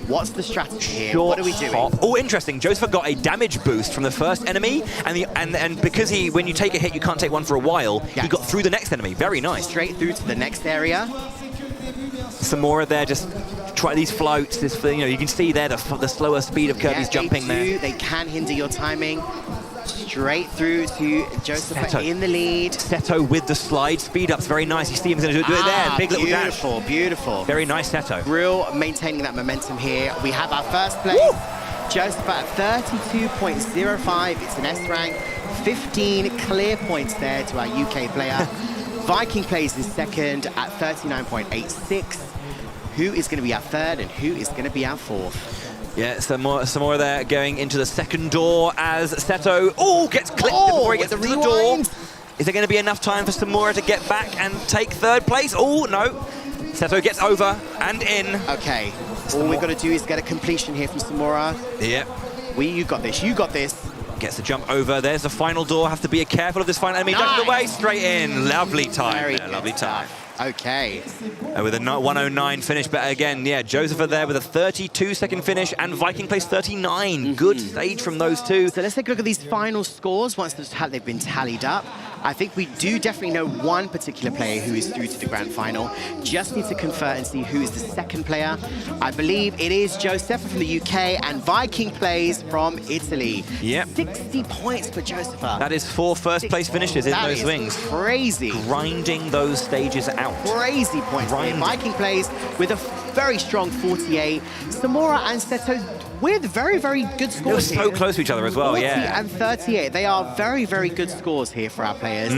What's the strategy here? What are we doing? Oh, interesting. Joseph got a damage boost from the first enemy, and because when you take a hit, you can't take one for a while. Yes. He got through the next enemy. Very nice. Straight through to the next area. Samora there, just try these floats. You can see there the slower speed of Kirby's jumping there. They can hinder your timing. Straight through to Joseph in the lead. Seto with the slide speed ups, very nice. You see him going to do it there. Big little dash. Beautiful, beautiful. Very nice, Seto. Real maintaining that momentum here. We have our first place. Joseph at 32.05. It's an S rank. 15 clear points there to our UK player. Viking plays in second at 39.86. Who is going to be our third and who is going to be our fourth? Yeah, some more there going into the second door as Seto gets clipped before he gets to the door. Is there going to be enough time for Samora to get back and take third place? Oh, no. Seto gets over and in. Okay. All we've got to do is get a completion here from Samora. Yep. You got this. You got this. Gets the jump over. There's the final door. Have to be careful of this final enemy. Nice. Away, straight in. Lovely time there. Lovely time. Okay. With a 109 finish, but again, yeah, Joseph there with a 32-second finish, and Viking plays 39. Good stage from those two. So let's take a look at these final scores once they've been tallied up. I think we do definitely know one particular player who is through to the grand final. Just need to convert and see who is the second player. I believe it is Joseph from the UK, and Viking plays from Italy. Yep. 60 points for Joseph. That is 4 first-place finishes in those swings. Crazy. Grinding those stages out. Crazy points. Viking plays with a very strong 48. Samora and Seto with very, very good scores. They were so close to each other as well, 40 and 38. They are very, very good scores here for our players.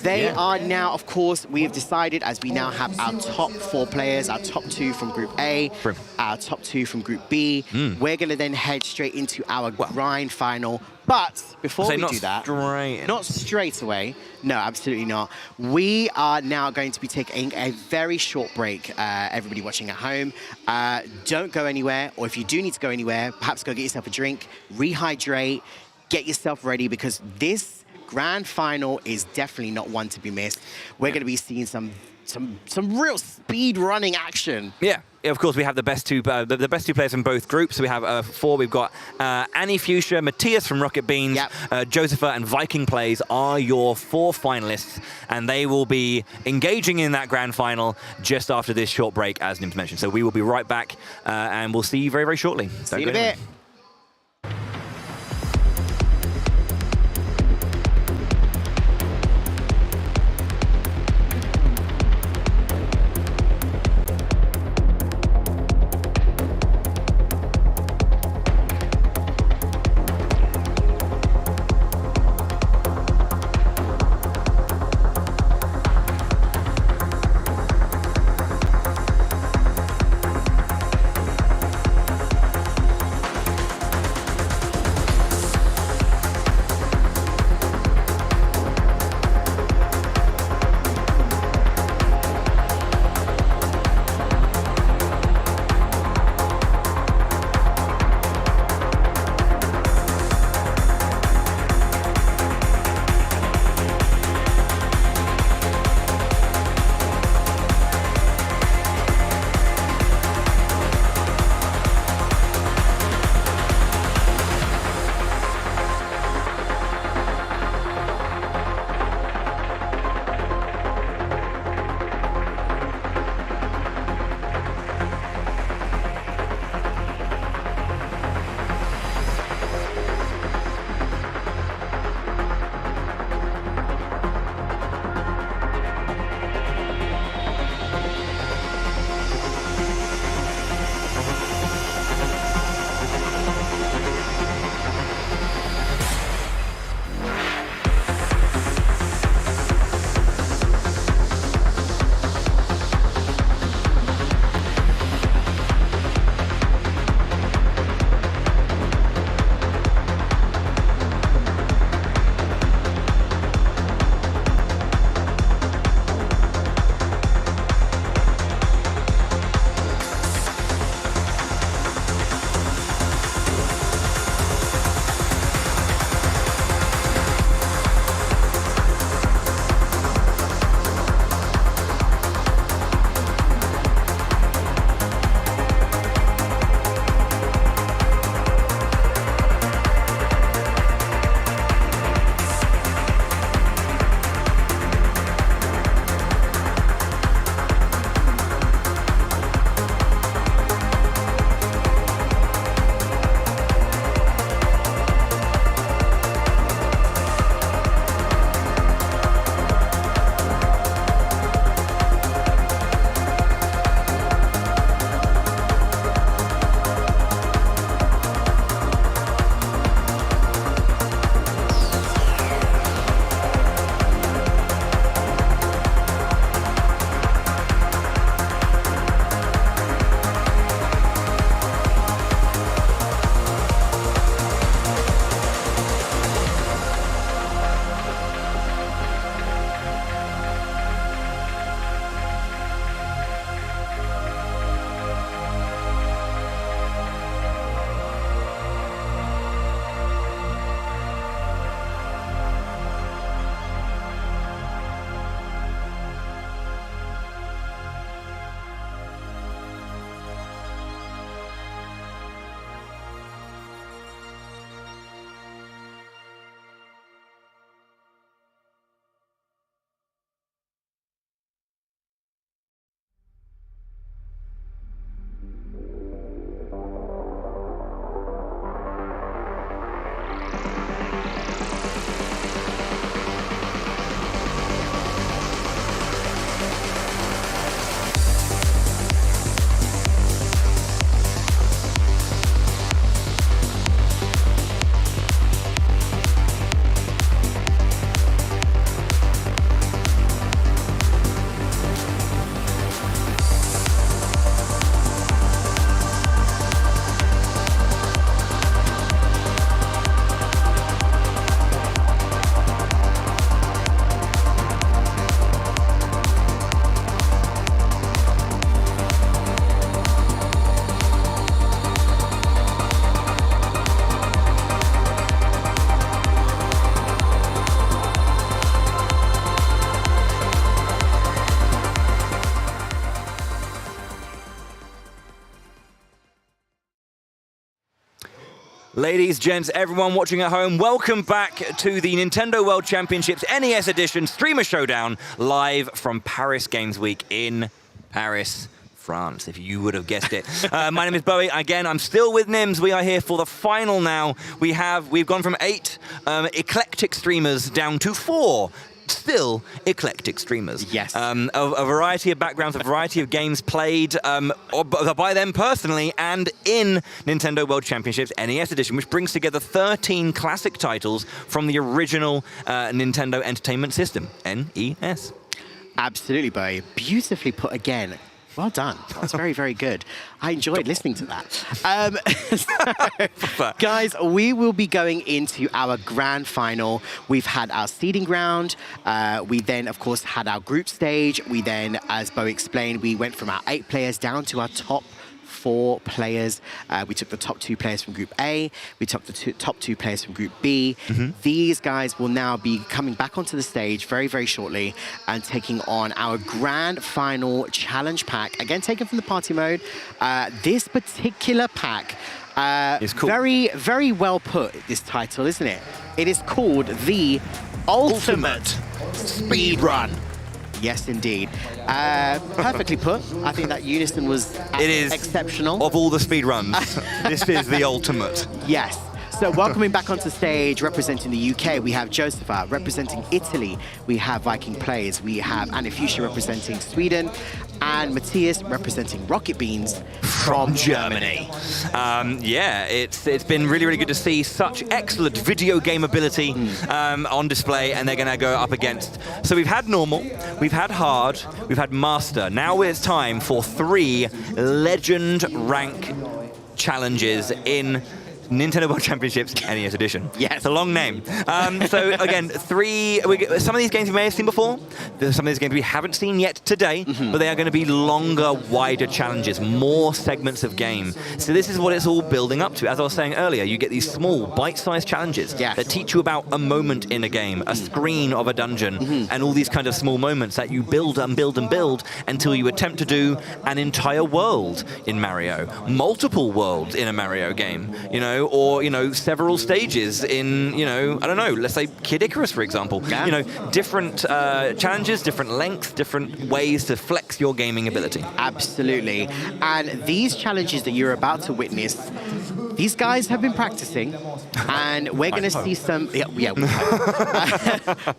They are now, of course, we have decided, as we now have our top 4 players, our top 2 from Group A, our top 2 from Group B. We're going to then head straight into our grind final. But before we do that, not straight away, no, absolutely not. We are now going to be taking a very short break, everybody watching at home. Don't go anywhere, or if you do need to go anywhere, perhaps go get yourself a drink, rehydrate, get yourself ready, because this grand final is definitely not one to be missed. We're going to be seeing some real speed running action. Yeah. Of course, we have the best two players from both groups. So we have 4. We've got Annie Fuchsia, Matthias from Rocket Beans, Josepha and Viking Plays are your 4 finalists, and they will be engaging in that grand final just after this short break, as Nims mentioned. So we will be right back, and we'll see you very, very shortly. See you in a bit. Ladies, gents, everyone watching at home, welcome back to the Nintendo World Championships NES Edition Streamer Showdown, live from Paris Games Week in Paris, France, if you would have guessed it. My name is Bowie. Again, I'm still with Nims. We are here for the final now. We've gone from 8 eclectic streamers down to 4 still eclectic streamers. Yes. A variety of backgrounds, a variety of games played by them personally and in Nintendo World Championships NES Edition, which brings together 13 classic titles from the original Nintendo Entertainment System, NES. Absolutely, Bowie. Beautifully put again. Well done. That's very, very good. I enjoyed listening to that. So, guys, we will be going into our grand final. We've had our seeding round. We then, of course, had our group stage. We then, as Bo explained, we went from our 8 players down to our top 4 players. We took the top 2 players from Group A. We took the top 2 players from Group B. These guys will now be coming back onto the stage very, very shortly and taking on our grand final challenge pack. Again, taken from the party mode. This particular pack, it's cool. Very, very well put, this title, isn't it? It is called the Ultimate Speedrun. Yes, indeed. Perfectly put. I think that unison was exceptional. Of all the speedruns, this is the ultimate. Yes. So welcoming back onto stage, representing the UK, we have Josepha. Representing Italy, we have Viking Plays. We have Anna Fuchsia representing Sweden. And Matthias representing Rocket Beans from Germany. Yeah, it's been really, really good to see such excellent video game ability on display, and they're going to go up against. So we've had normal, we've had hard, we've had master. Now it's time for 3 legend rank challenges in Nintendo World Championships NES Edition. Yes. It's a long name. So again, some of these games we may have seen before, some of these games we haven't seen yet today, but they are going to be longer, wider challenges, more segments of game. So this is what it's all building up to. As I was saying earlier, you get these small, bite-sized challenges that teach you about a moment in a game, a screen of a dungeon, and all these kind of small moments that you build and build and build until you attempt to do an entire world in Mario, multiple worlds in a Mario game, you know, or, you know, several stages in, you know, I don't know, let's say Kid Icarus, for example. Yeah. You know, different challenges, different lengths, different ways to flex your gaming ability. Absolutely. And these challenges that you're about to witness, these guys have been practicing, and we're going to see some... Yeah, we hope.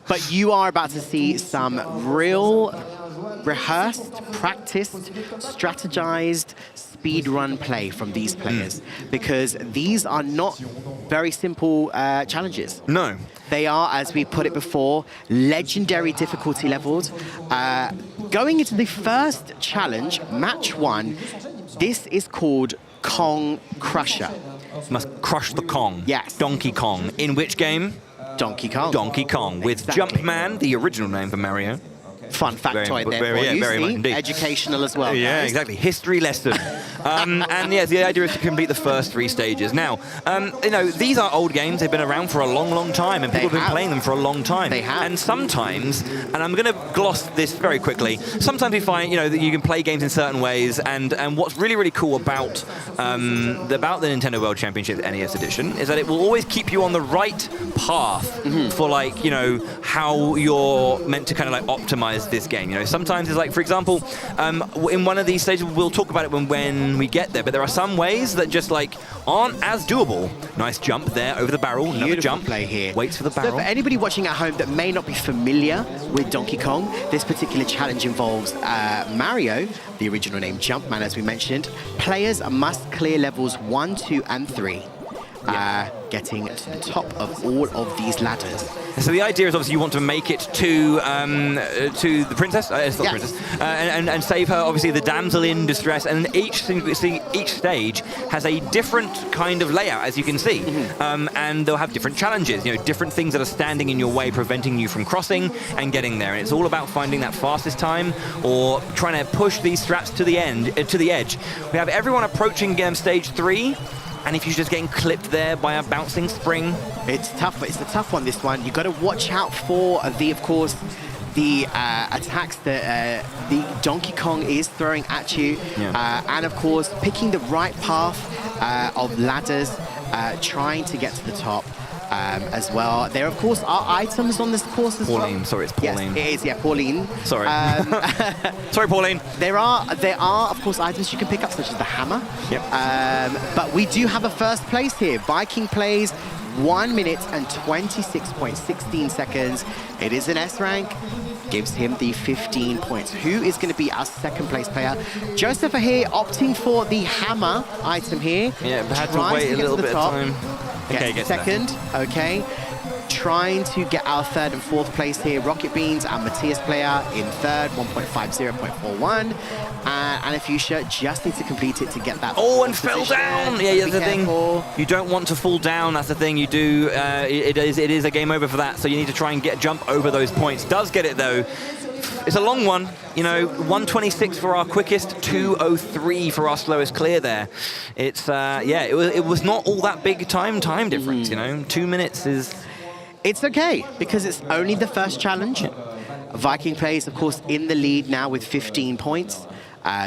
But you are about to see some real rehearsed, practiced, strategized speedrun play from these players, because these are not very simple challenges. No. They are, as we put it before, legendary difficulty levels. Going into the first challenge, match 1, this is called Kong Crusher. Must crush the Kong. Yes. Donkey Kong. In which game? Donkey Kong. Donkey Kong, with Exactly. Jumpman, the original name for Mario. Fun factoid there for you. Very much See? indeed. Educational as well. Yeah, guys. exactly. History lesson. And yeah, the idea is to complete the first 3 stages. Now, you know, these are old games. They've been around for a long, long time, and people have been playing them for a long time. They have. And sometimes, and I'm going to gloss this very quickly, sometimes we find, you know, that you can play games in certain ways, and what's really, really cool about the Nintendo World Championship NES Edition is that it will always keep you on the right path for, like, you know, how you're meant to kind of like optimize this game. You know, sometimes it's like, for example, in one of these stages, we'll talk about it when we get there, but there are some ways that just like aren't as doable. Nice jump there over the barrel. Beautiful another jump. play here. Waits for the barrel. So for anybody watching at home that may not be familiar with Donkey Kong, this particular challenge involves Mario, the original name Jumpman, as we mentioned. Players must clear levels 1, 2, and 3. Getting to the top of all of these ladders. So the idea is obviously you want to make it to the princess, it's not princess, and save her, obviously the damsel in distress. And each stage has a different kind of layout, as you can see, and they'll have different challenges. You know, different things that are standing in your way, preventing you from crossing and getting there. And it's all about finding that fastest time or trying to push these straps to the edge. We have everyone approaching stage 3. And if you're just getting clipped there by a bouncing spring, it's tough. It's a tough one, this one. You've got to watch out for of course, the attacks that the Donkey Kong is throwing at you, and of course, picking the right path of ladders trying to get to the top as well. There, of course, are items on this course as well. Pauline, sorry, it's Pauline. Yes, it is, yeah, Pauline. Sorry. Sorry, Pauline. There are, of course, items you can pick up, such as the hammer. Yep. But we do have a first place here. Viking plays 1 minute and 26.16 seconds. It is an S rank. Gives him the 15 points. Who is going to be our second place player? Joseph here opting for the hammer item here. Yeah, but had to wait a little bit of time. Okay, get second. Okay. Trying to get our third and fourth place here. Rocket Beans and Matthias player in third, 1.50.41. And if you just need to complete it to get that. Oh, and fell down. Yeah, that's the thing. You don't want to fall down. That's the thing. You do. It is a game over for that. So you need to try and jump over those points. Does get it though. It's a long one, you know, 126 for our quickest, 203 for our slowest clear there. It's, yeah, it was not all that big time difference, you know. 2 minutes is... It's okay, because it's only the first challenge. Viking plays, of course, in the lead now with 15 points.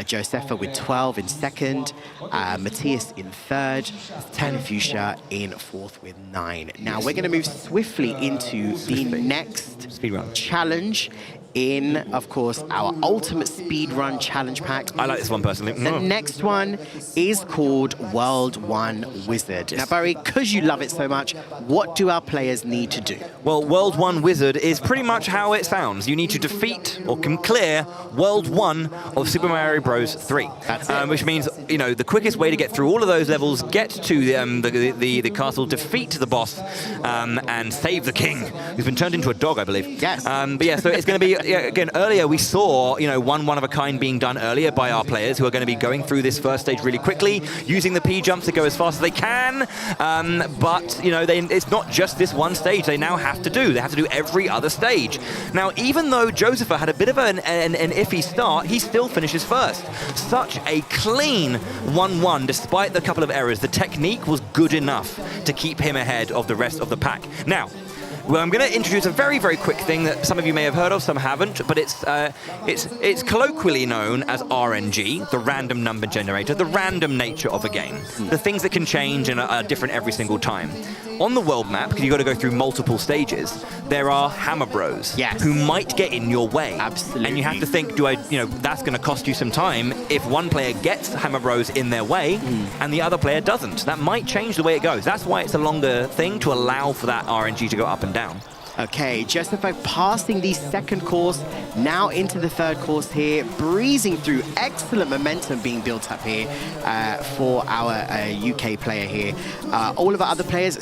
Josepha with 12 in second. Matthias in third. Fuchsia in fourth with 9. Now, we're going to move swiftly into the next speedrun challenge in, of course, our Ultimate Speedrun Challenge Pack. I like this one personally. The next one is called World 1 Wizard. Now, Barry, because you love it so much, what do our players need to do? Well, World 1 Wizard is pretty much how it sounds. You need to defeat or can clear World 1 of Super Mario Bros. 3. That's it. Which means, you know, the quickest way to get through all of those levels, get to the castle, defeat the boss, and save the king, who's been turned into a dog, I believe. Yes. But yeah, so it's going to be... Yeah, again, earlier we saw, you know, one of a kind being done earlier by our players who are going to be going through this first stage really quickly, using the P jumps to go as fast as they can. But, you know, it's not just this one stage they now have to do. They have to do every other stage. Now, even though Josepha had a bit of an iffy start, he still finishes first. Such a clean 1-1, despite the couple of errors. The technique was good enough to keep him ahead of the rest of the pack. Now, well, I'm going to introduce a very, very quick thing that some of you may have heard of, some haven't, but it's colloquially known as RNG, the random number generator, the random nature of a game, the things that can change and are different every single time. On the world map, because you've got to go through multiple stages, there are Hammer Bros who might get in your way. Absolutely. And you have to think, that's going to cost you some time if one player gets Hammer Bros in their way and the other player doesn't. That might change the way it goes. That's why it's a longer thing, to allow for that RNG to go up and down. Okay, Josepha passing the second course, now into the third course here, breezing through. Excellent momentum being built up here for our UK player here. All of our other players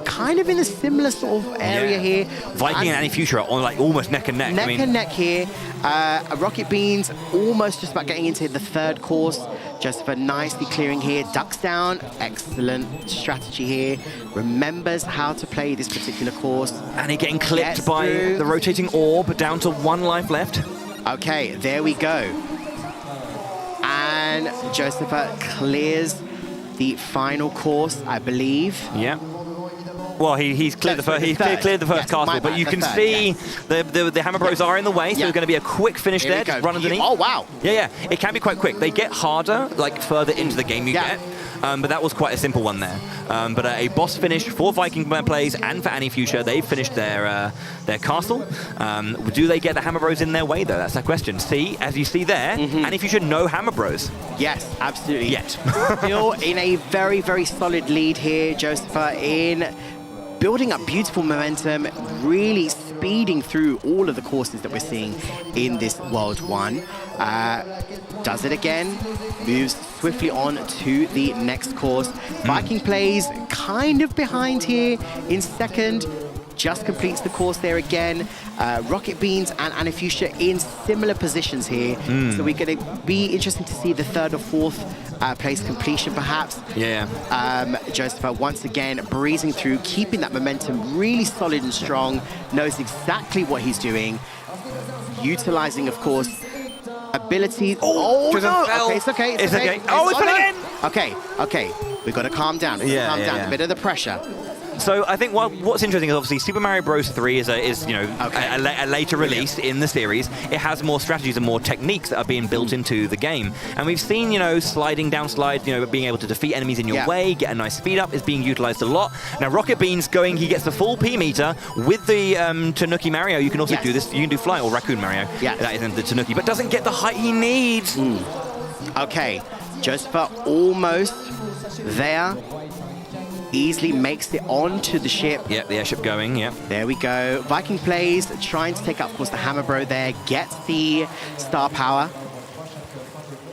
kind of in a similar sort of area here. Viking and Fuchsia are on like almost neck and neck. Neck and neck here. Rocket Beans almost just about getting into the third course. Josepha nicely clearing here, ducks down, excellent strategy here, remembers how to play this particular course. And he getting clipped by the rotating orb, down to 1 life left. Okay, there we go. And Josepha clears the final course, I believe. Yeah. Well, he's cleared the first. He's cleared the first castle, but you can see the Hammer Bros are in the way, so there's going to be a quick finish there. Just run underneath. Oh wow! Yeah, it can be quite quick. They get harder, like further into the game you get. But that was quite a simple one there. But a boss finish for Viking plays and for Annie Fuchsia. They've finished their castle. Do they get the Hammer Bros in their way, though? That's the question. See, as you see there, Annie Fuchsia, no Hammer Bros. Yes, absolutely. Yet. Still in a very, very solid lead here, Josepha, in building up beautiful momentum, really speeding through all of the courses that we're seeing in this World 1. Does it again, moves swiftly on to the next course. Viking plays kind of behind here in second, just completes the course there again. Rocket Beans and Annie Fuchsia in similar positions here. So we're going to be interesting to see the third or fourth place completion, perhaps. Yeah. Josepha once again breezing through, keeping that momentum really solid and strong, knows exactly what he's doing, utilizing, of course, abilities. Oh no! Okay, it's okay. It's okay. Oh, it's again! Okay. We've got to calm down. Calm down. A bit of the pressure. So I think what's interesting is obviously Super Mario Bros. 3 is a later release in the series. It has more strategies and more techniques that are being built into the game. And we've seen, sliding down slides, being able to defeat enemies in your way, get a nice speed up is being utilized a lot. Now Rocket Bean's he gets the full P meter with the Tanuki Mario. You can also do this. You can do Fly or Raccoon Mario. Yeah. That isn't the Tanuki, but doesn't get the height he needs. Okay, Joseph almost there. Easily makes it onto the ship. Yep, the airship going, yep. There we go. Viking plays, trying to take up, of course, the Hammer Bro there. Gets the star power.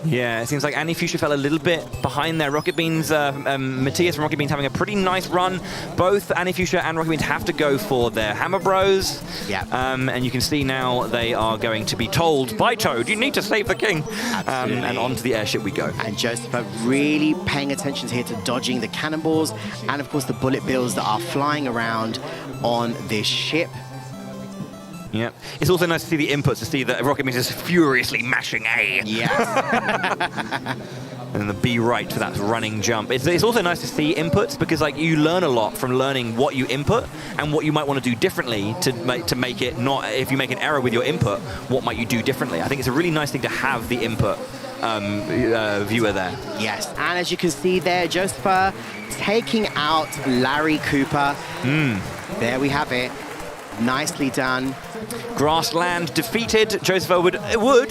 Yeah, it seems like Annie Fuchsia fell a little bit behind there. Rocket Beans, Matthias from Rocket Beans having a pretty nice run. Both Annie Fuchsia and Rocket Beans have to go for their Hammer Bros. Yeah. And you can see now they are going to be told by Toad, you need to save the king. And onto the airship we go. And Joseph really paying attention here to dodging the cannonballs and, of course, the bullet bills that are flying around on this ship. Yeah. It's also nice to see the inputs, to see that Rocket Beans is furiously mashing A. Yes. And the B right for that running jump. It's also nice to see inputs because you learn a lot from learning what you input and what you might want to do differently to make it not, if you make an error with your input, what might you do differently? I think it's a really nice thing to have the input viewer there. Yes, and as you can see there, Joseph taking out Larry Cooper. There we have it. Nicely done. Grassland defeated. Joseph would,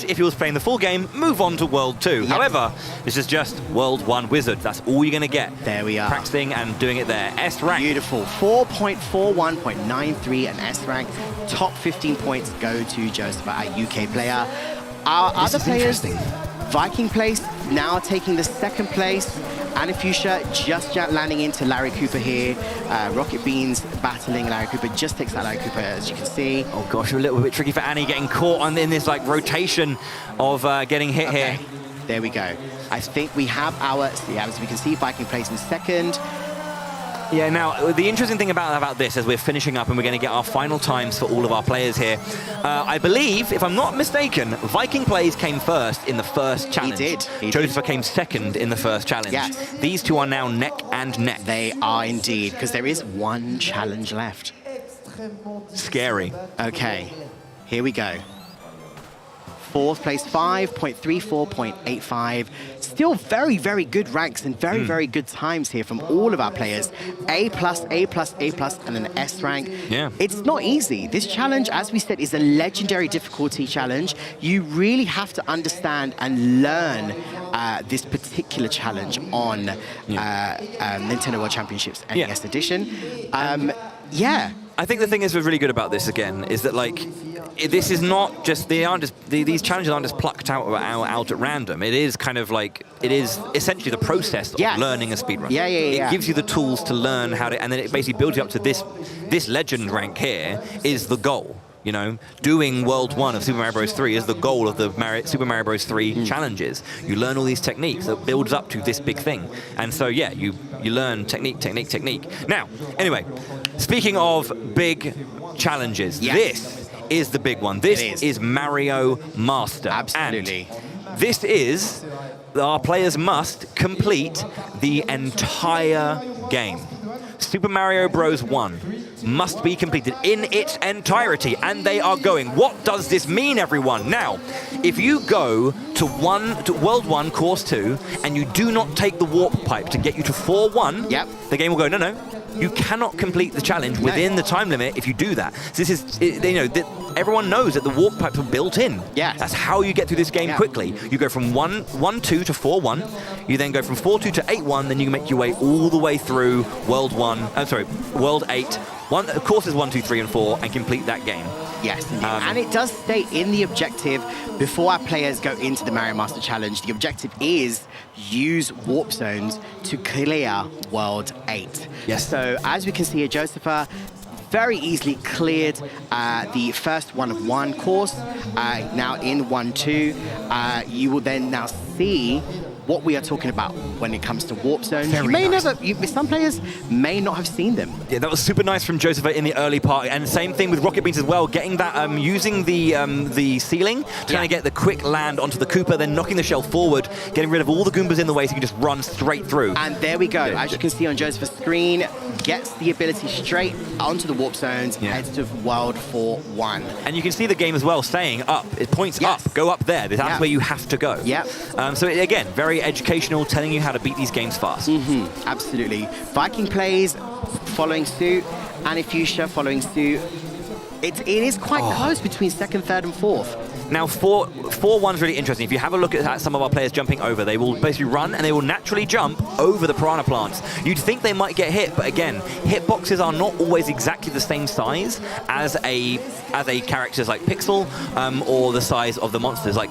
if he was playing the full game, move on to World 2. Yep. However, this is just World 1 Wizard. That's all you're going to get. There we are. Practicing and doing it there. S rank. Beautiful. 4.41.93 and S rank. Top 15 points go to Joseph, our UK player. Our other players, Viking place, now taking the second place. Annie Fuchsia just landing into Larry Cooper here. Rocket Beans battling Larry Cooper, just takes out Larry Cooper, as you can see. Oh gosh, a little bit tricky for Annie, getting caught in this rotation of getting hit here. There we go. I think we have as we can see, Viking plays in second. Yeah, now, the interesting thing about this, as we're finishing up and we're going to get our final times for all of our players here, I believe, if I'm not mistaken, Viking Plays came first in the first challenge. He did. Joseph came second in the first challenge. Yes. These two are now neck and neck. They are indeed, because there is one challenge left. Scary. Okay, here we go. Fourth place, 5.34.85. Still very, very good ranks and very, very good times here from all of our players. A+, A+, A+, and an S rank. Yeah. It's not easy. This challenge, as we said, is a legendary difficulty challenge. You really have to understand and learn this particular challenge on Nintendo World Championships NES Edition. Yeah. I think the thing is really good about this again is that this is not just these challenges aren't just plucked out at random. It is kind of it is essentially the process of learning a speedrun. It gives you the tools to learn how to, and then it basically builds you up to this legend rank here is the goal. Doing World 1 of Super Mario Bros. 3 is the goal of the Super Mario Bros. 3 challenges. You learn all these techniques that builds up to this big thing. And so, yeah, you learn technique. Now, anyway, speaking of big challenges, this is the big one. This is Mario Master. Absolutely. And this is, our players must complete the entire game. Super Mario Bros. 1 must be completed in its entirety, and they are going. What does this mean, everyone? Now, if you go to World 1, Course 2, and you do not take the warp pipe to get you to 4-1, the game will go, no, you cannot complete the challenge within the time limit if you do that. So this is, everyone knows that the warp pipes are built in. Yeah. That's how you get through this game quickly. You go from 1-2 to 4-1. You then go from 4-2 to 8-1. Then you can make your way all the way through World 8. Courses 1, 2, 3, and 4, and complete that game. Yes, and it does state in the objective, before our players go into the Mario Master Challenge, the objective is use warp zones to clear World 8. Yes. So as we can see here, Joseph very easily cleared the first 1 of 1 course. Now in 1-2, you will then now see what we are talking about when it comes to warp zones. Very You may nice. some players may not have seen them. Yeah, that was super nice from Joseph in the early part, and same thing with Rocket Beans as well. Getting that, using the ceiling to kind of get the quick land onto the Koopa, then knocking the shell forward, getting rid of all the Goombas in the way, so you can just run straight through. And there we go. As you can see on Joseph's screen, gets the ability straight onto the warp zones, heads to World 4-1. And you can see the game as well staying up. It points Yes. up. Go up there. That's where you have to go. Yep. So again, very educational, telling you how to beat these games fast. Absolutely. Viking plays following suit, and Fuchsia following suit. It is quite close between second, third, and fourth. Now, 4-1's really interesting. If you have a look at some of our players jumping over, they will basically run and they will naturally jump over the piranha plants. You'd think they might get hit, but again, hitboxes are not always exactly the same size as a characters like Pixel or the size of the monsters, like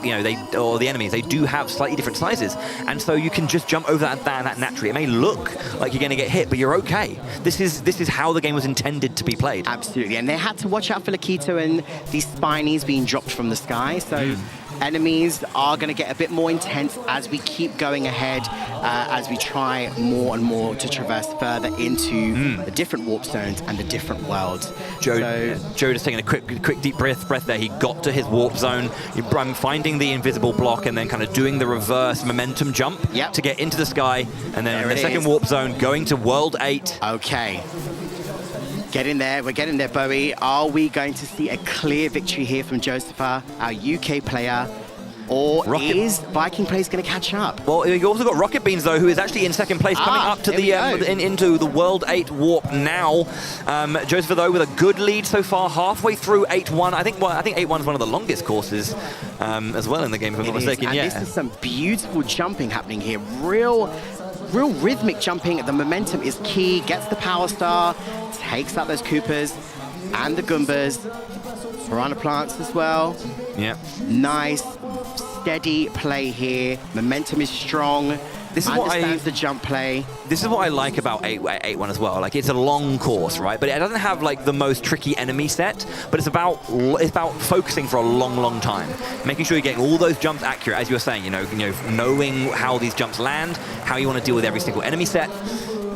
or the enemies. They do have slightly different sizes, and so you can just jump over that naturally. It may look like you're going to get hit, but you're okay. This is how the game was intended to be played. Absolutely, and they had to watch out for Lakito and these spinies being dropped from the sky. So enemies are going to get a bit more intense as we keep going ahead, as we try more and more to traverse further into the different warp zones and the different worlds. Joe just taking a quick deep breath there. He got to his warp zone, finding the invisible block, and then kind of doing the reverse momentum jump to get into the sky, and then the second warp zone going to World 8. Okay. Get in there, we're getting there, Bowie. Are we going to see a clear victory here from Josepha, our UK player? Or is Viking Plays going to catch up? Well, you also got Rocket Beans, though, who is actually in second place, coming up to into the World 8 warp now. Joseph, though, with a good lead so far, halfway through 8-1. I think 8-1 is one of the longest courses as well in the game, if I'm not mistaken. And this is some beautiful jumping happening here. Real rhythmic jumping. The momentum is key. Gets the Power Star, takes out those Koopas and the Goombas. Piranha Plants as well. Yeah. Nice, steady play here. Momentum is strong. This is understands the jump play. This is what I like about 8-1 as well. Like, it's a long course, right? But it doesn't have like the most tricky enemy set. But it's about focusing for a long time, making sure you're getting all those jumps accurate, as you were saying. Knowing how these jumps land, how you want to deal with every single enemy set.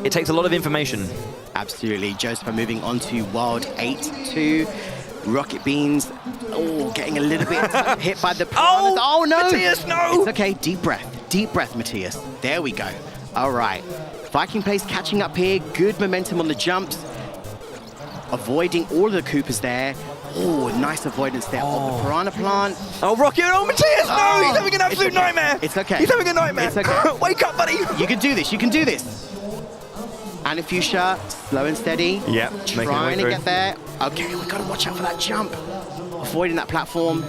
It takes a lot of information. Absolutely. Joseph moving on to World 8-2. Rocket Beans, getting a little bit hit by the piranhas. Oh no! Matthias, no! It's okay, deep breath, Matthias. There we go. All right. Viking Plays catching up here. Good momentum on the jumps. Avoiding all of the Koopas there. Oh, nice avoidance there of the Piranha Plant. Oh, Rocket, Matthias, no! He's having an absolute nightmare! It's okay. He's having a nightmare! It's okay. Wake up, buddy! You can do this, you can do this. And Fuchsia, slow and steady. Yep. Trying to get there. Okay, we've got to watch out for that jump. Avoiding that platform.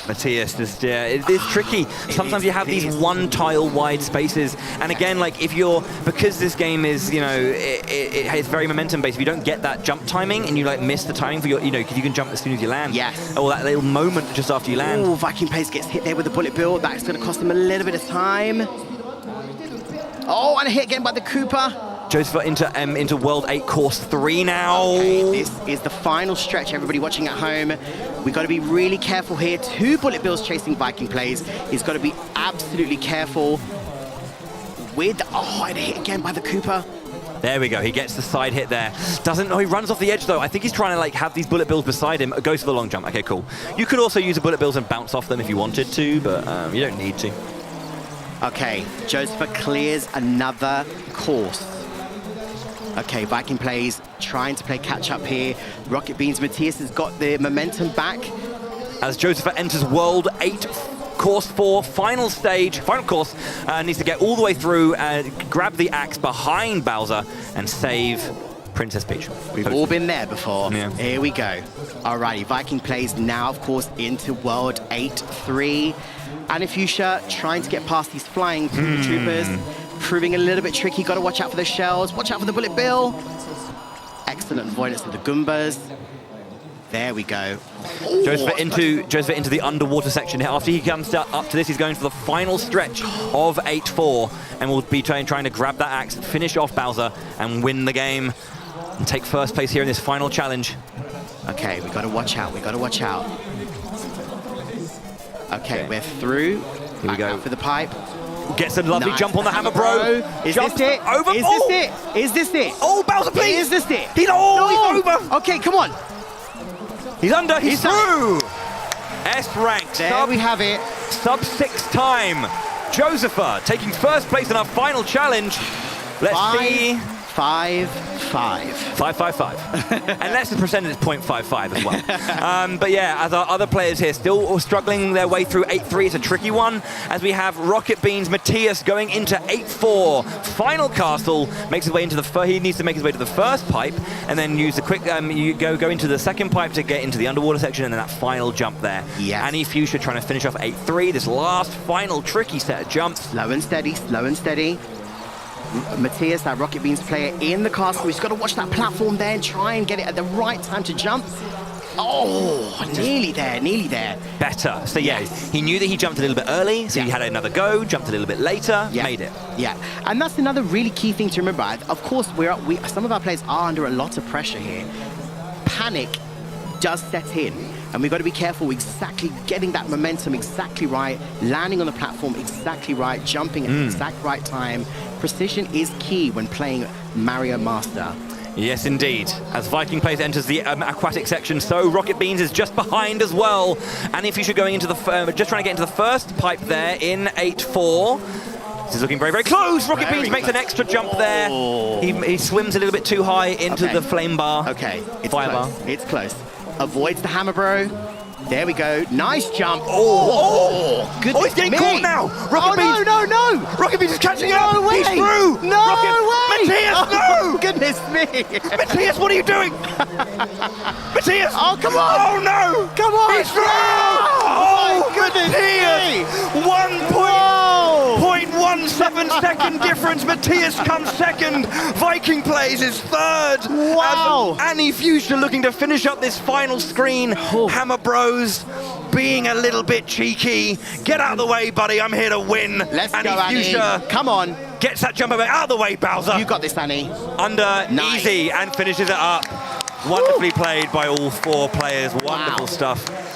Matthias, it's tricky. Sometimes you have these one tile wide spaces, and again, like because this game is, it's very momentum based. If you don't get that jump timing and you miss the timing for your, because you can jump as soon as you land. Yes. Or that little moment just after you land. Oh, Viking Plays gets hit there with the bullet bill. That's going to cost him a little bit of time. Oh, and a hit again by the Koopa. Joseph into World 8 Course 3 now. Okay, this is the final stretch, everybody watching at home. We've got to be really careful here. 2 bullet bills chasing Viking Plays. He's got to be absolutely careful with... Oh, and a hit again by the Koopa. There we go. He gets the side hit there. He runs off the edge, though. I think he's trying to have these bullet bills beside him. Goes for the long jump. Okay, cool. You could also use the bullet bills and bounce off them if you wanted to, but you don't need to. Okay, Joseph clears another course. Okay, Viking Plays trying to play catch-up here. Rocket Beans, Matthias has got the momentum back. As Joseph enters World 8, Course 4, final course, needs to get all the way through, grab the axe behind Bowser, and save Princess Peach. We've all been there before. Yeah. Here we go. Alrighty, Viking Plays now, of course, into World 8-3. And Fuchsia trying to get past these flying troopers, proving a little bit tricky. Got to watch out for the shells. Watch out for the bullet bill. Excellent avoidance of the Goombas. There we go. Joseph into the underwater section here. After he comes up to this, he's going for the final stretch of 8-4, and will be trying to grab that axe, finish off Bowser, and win the game, and take first place here in this final challenge. Okay, we got to watch out. We got to watch out. Okay, we're through. Here we go. For the pipe. Gets a lovely Nice. jump on the hammer, bro. Is Jumps this it? over. Is this it? Is this it? Oh, Bowser, please. Is this it? He's over. Okay, come on. He's under. He's through. S ranked. There we have it. Sub-6 time. Josepha taking first place in our final challenge. Let's see. 5-5. 5-5-5. Unless the percentage is 0.55 as well. But yeah, as our other players here still struggling their way through 8-3, it's a tricky one. As we have Rocket Beans Matthias going into 8-4. Final castle makes his way into the he needs to make his way to the first pipe and then use the quick you go into the second pipe to get into the underwater section and then that final jump there. Yes. Annie Fuchsia trying to finish off 8-3. This last final tricky set of jumps. Slow and steady, slow and steady. Matthias, that Rocket Beans player in the castle. He's got to watch that platform there and try and get it at the right time to jump. Oh, nearly there, nearly there. Better. So yeah, he knew that he jumped a little bit early, so he had another go, jumped a little bit later, made it. Yeah, and that's another really key thing to remember. Of course, some of our players are under a lot of pressure here. Panic does set in, and we've got to be careful exactly getting that momentum exactly right, landing on the platform exactly right, jumping at the exact right time. Precision is key when playing Mario Master. Yes, indeed. As Viking Plays enters the aquatic section, so Rocket Beans is just behind as well. And if you should going into the just trying to get into the first pipe there in 8-4. This is looking very, very close. Rocket Beans makes an extra jump there. He swims a little bit too high into the flame bar. Okay, it's fire close. bar. It's close. Avoids the hammer, bro. There we go. Nice jump. Goodness he's getting me. caught now. Rocket Beans. No. Rocket Beans is catching up. No way. He's through. No way. Matthias, no. Goodness me. Matthias, what are you doing? Matthias. Oh, come on. Oh, no. Come on. He's through. Oh, my goodness Matthias. me. 1.17 second difference. Matthias comes second. Viking Plays is third. Wow. As Annie Fuchsia looking to finish up this final screen. Hammer Bros being a little bit cheeky. Get out of the way, buddy. I'm here to win. Let's Annie go, Annie. Fuchsia Come on. gets that jump over. Out of the way, Bowser. You got this, Annie. Under Nice. easy and finishes it up. Wonderfully played by all four players. Wonderful stuff.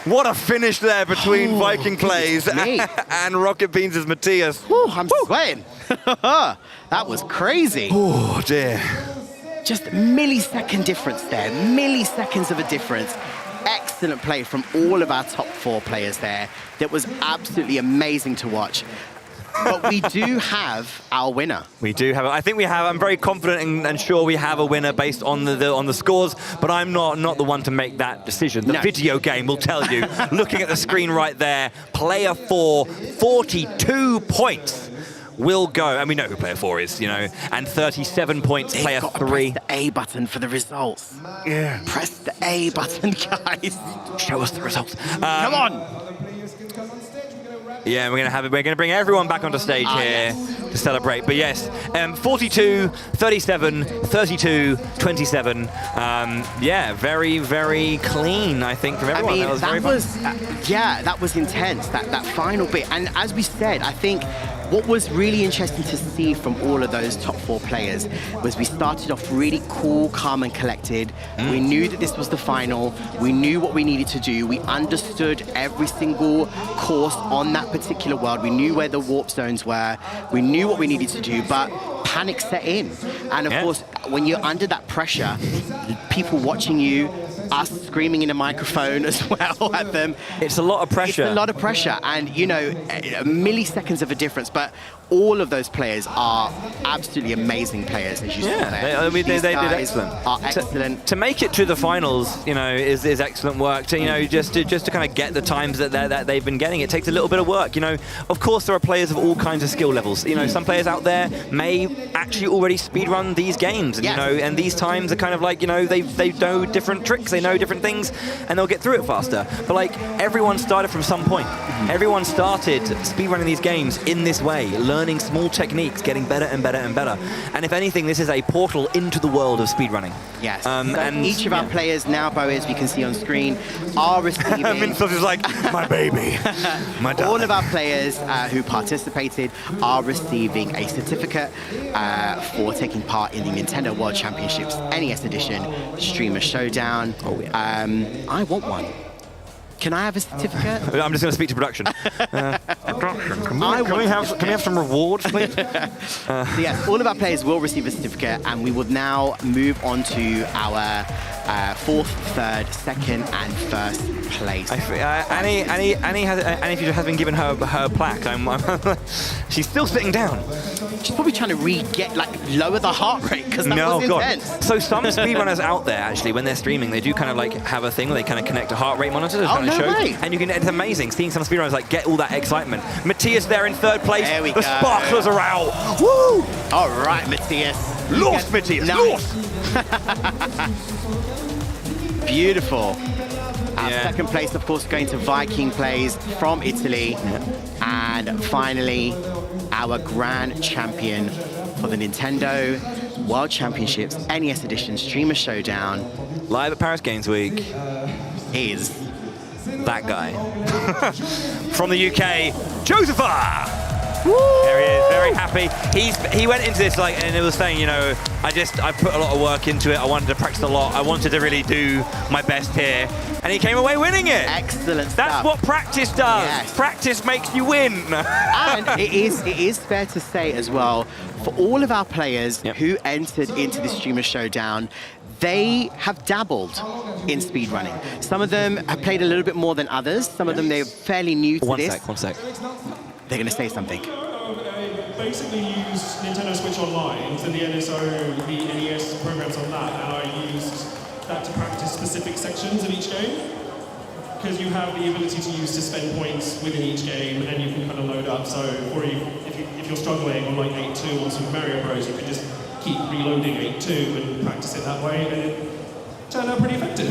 What a finish there between Viking Plays and Rocket Beans' Matthias. I'm sweating. That was crazy. Oh, dear. Just millisecond difference there. Milliseconds of a difference. Excellent play from all of our top 4 players there. That was absolutely amazing to watch. But we do have our winner. We do have. I think we have. I'm very confident and sure we have a winner based on the scores. But I'm not the one to make that decision. The video game will tell you. Looking at the screen right there, player 4, 42 points will go. And we know who player 4 is, you know. And 37 points, player 3. Press the A button for the results. Yeah. Press the A button, guys. Show us the results. Come on. Yeah, we're gonna bring everyone back onto stage here to celebrate. But yes, 42, 37, 32, 27. Yeah, very, very clean, I think, from everyone. I mean, that was very fun. Yeah, that was intense, that final bit. And as we said, I think what was really interesting to see from all of those top 4 players was we started off really cool, calm and collected. We knew that this was the final. We knew what we needed to do. We understood every single course on that particular world. We knew where the warp zones were. We knew what we needed to do, but panic set in. And of course, when you're under that pressure, people watching you, us screaming in a microphone as well at them. It's a lot of pressure. It's a lot of pressure, and you know, milliseconds of a difference, but all of those players are absolutely amazing players, as you saw there. They did excellent. Are excellent. To make it to the finals, you know, is excellent work. To, you know, just to kind of get the times that they've been getting, it takes a little bit of work. You know, of course there are players of all kinds of skill levels. You know, some players out there may actually already speedrun these games, and you know, and these times are kind of like, you know, they know different tricks, they know different things, and they'll get through it faster. But like, everyone started from some point. Everyone started speedrunning these games in this way, learning small techniques, getting better and better and better. And if anything, this is a portal into the world of speedrunning. Yes. And each of our players now, Bo, as we can see on screen, are receiving... Mintos is like, my baby, my darling. All of our players who participated are receiving a certificate for taking part in the Nintendo World Championships NES Edition Streamer Showdown. Oh, yeah. I want one. Can I have a certificate? I'm just going to speak to production. Production, can we have some rewards, please? So yes, all of our players will receive a certificate, and we will now move on to our 4th, 3rd, 2nd, and 1st place. Annie has been given her plaque. She's still sitting down. She's probably trying to lower the heart rate because that was intense. So some speedrunners out there, actually, when they're streaming, they do kind of like have a thing where they kind of connect a heart rate monitor to kind of show. And it's amazing seeing some speedrunners like get all that excitement. Matthias there in 3rd place. There we the go. sparklers are out. Woo! All right, Matthias. Lost, Matthias. Nice. Lost. Beautiful. Our 2nd place, of course, going to Viking Plays from Italy. And finally, our grand champion for the Nintendo World Championships NES Edition Streamer Showdown. Live at Paris Games Week. Is that guy. From the UK, Josepha! There he is, very happy. He went into this and it was saying, you know, I put a lot of work into it. I wanted to practice a lot. I wanted to really do my best here. And he came away winning it. Excellent stuff. That's what practice does. Yes. Practice makes you win. And it is fair to say as well, for all of our players who entered into the Streamer Showdown, they have dabbled in speedrunning. Some of them have played a little bit more than others. Some of them, they're fairly new to this. One sec. They're going to say something. Basically use Nintendo Switch Online, so the NSO, the NES programs on that, and I used that to practice specific sections of each game. Because you have the ability to use suspend points within each game, and you can kind of load up. So, if you're struggling on like 8-2 on Super Mario Bros, you can just keep reloading 8-2 and practice it that way, and it turned out pretty effective.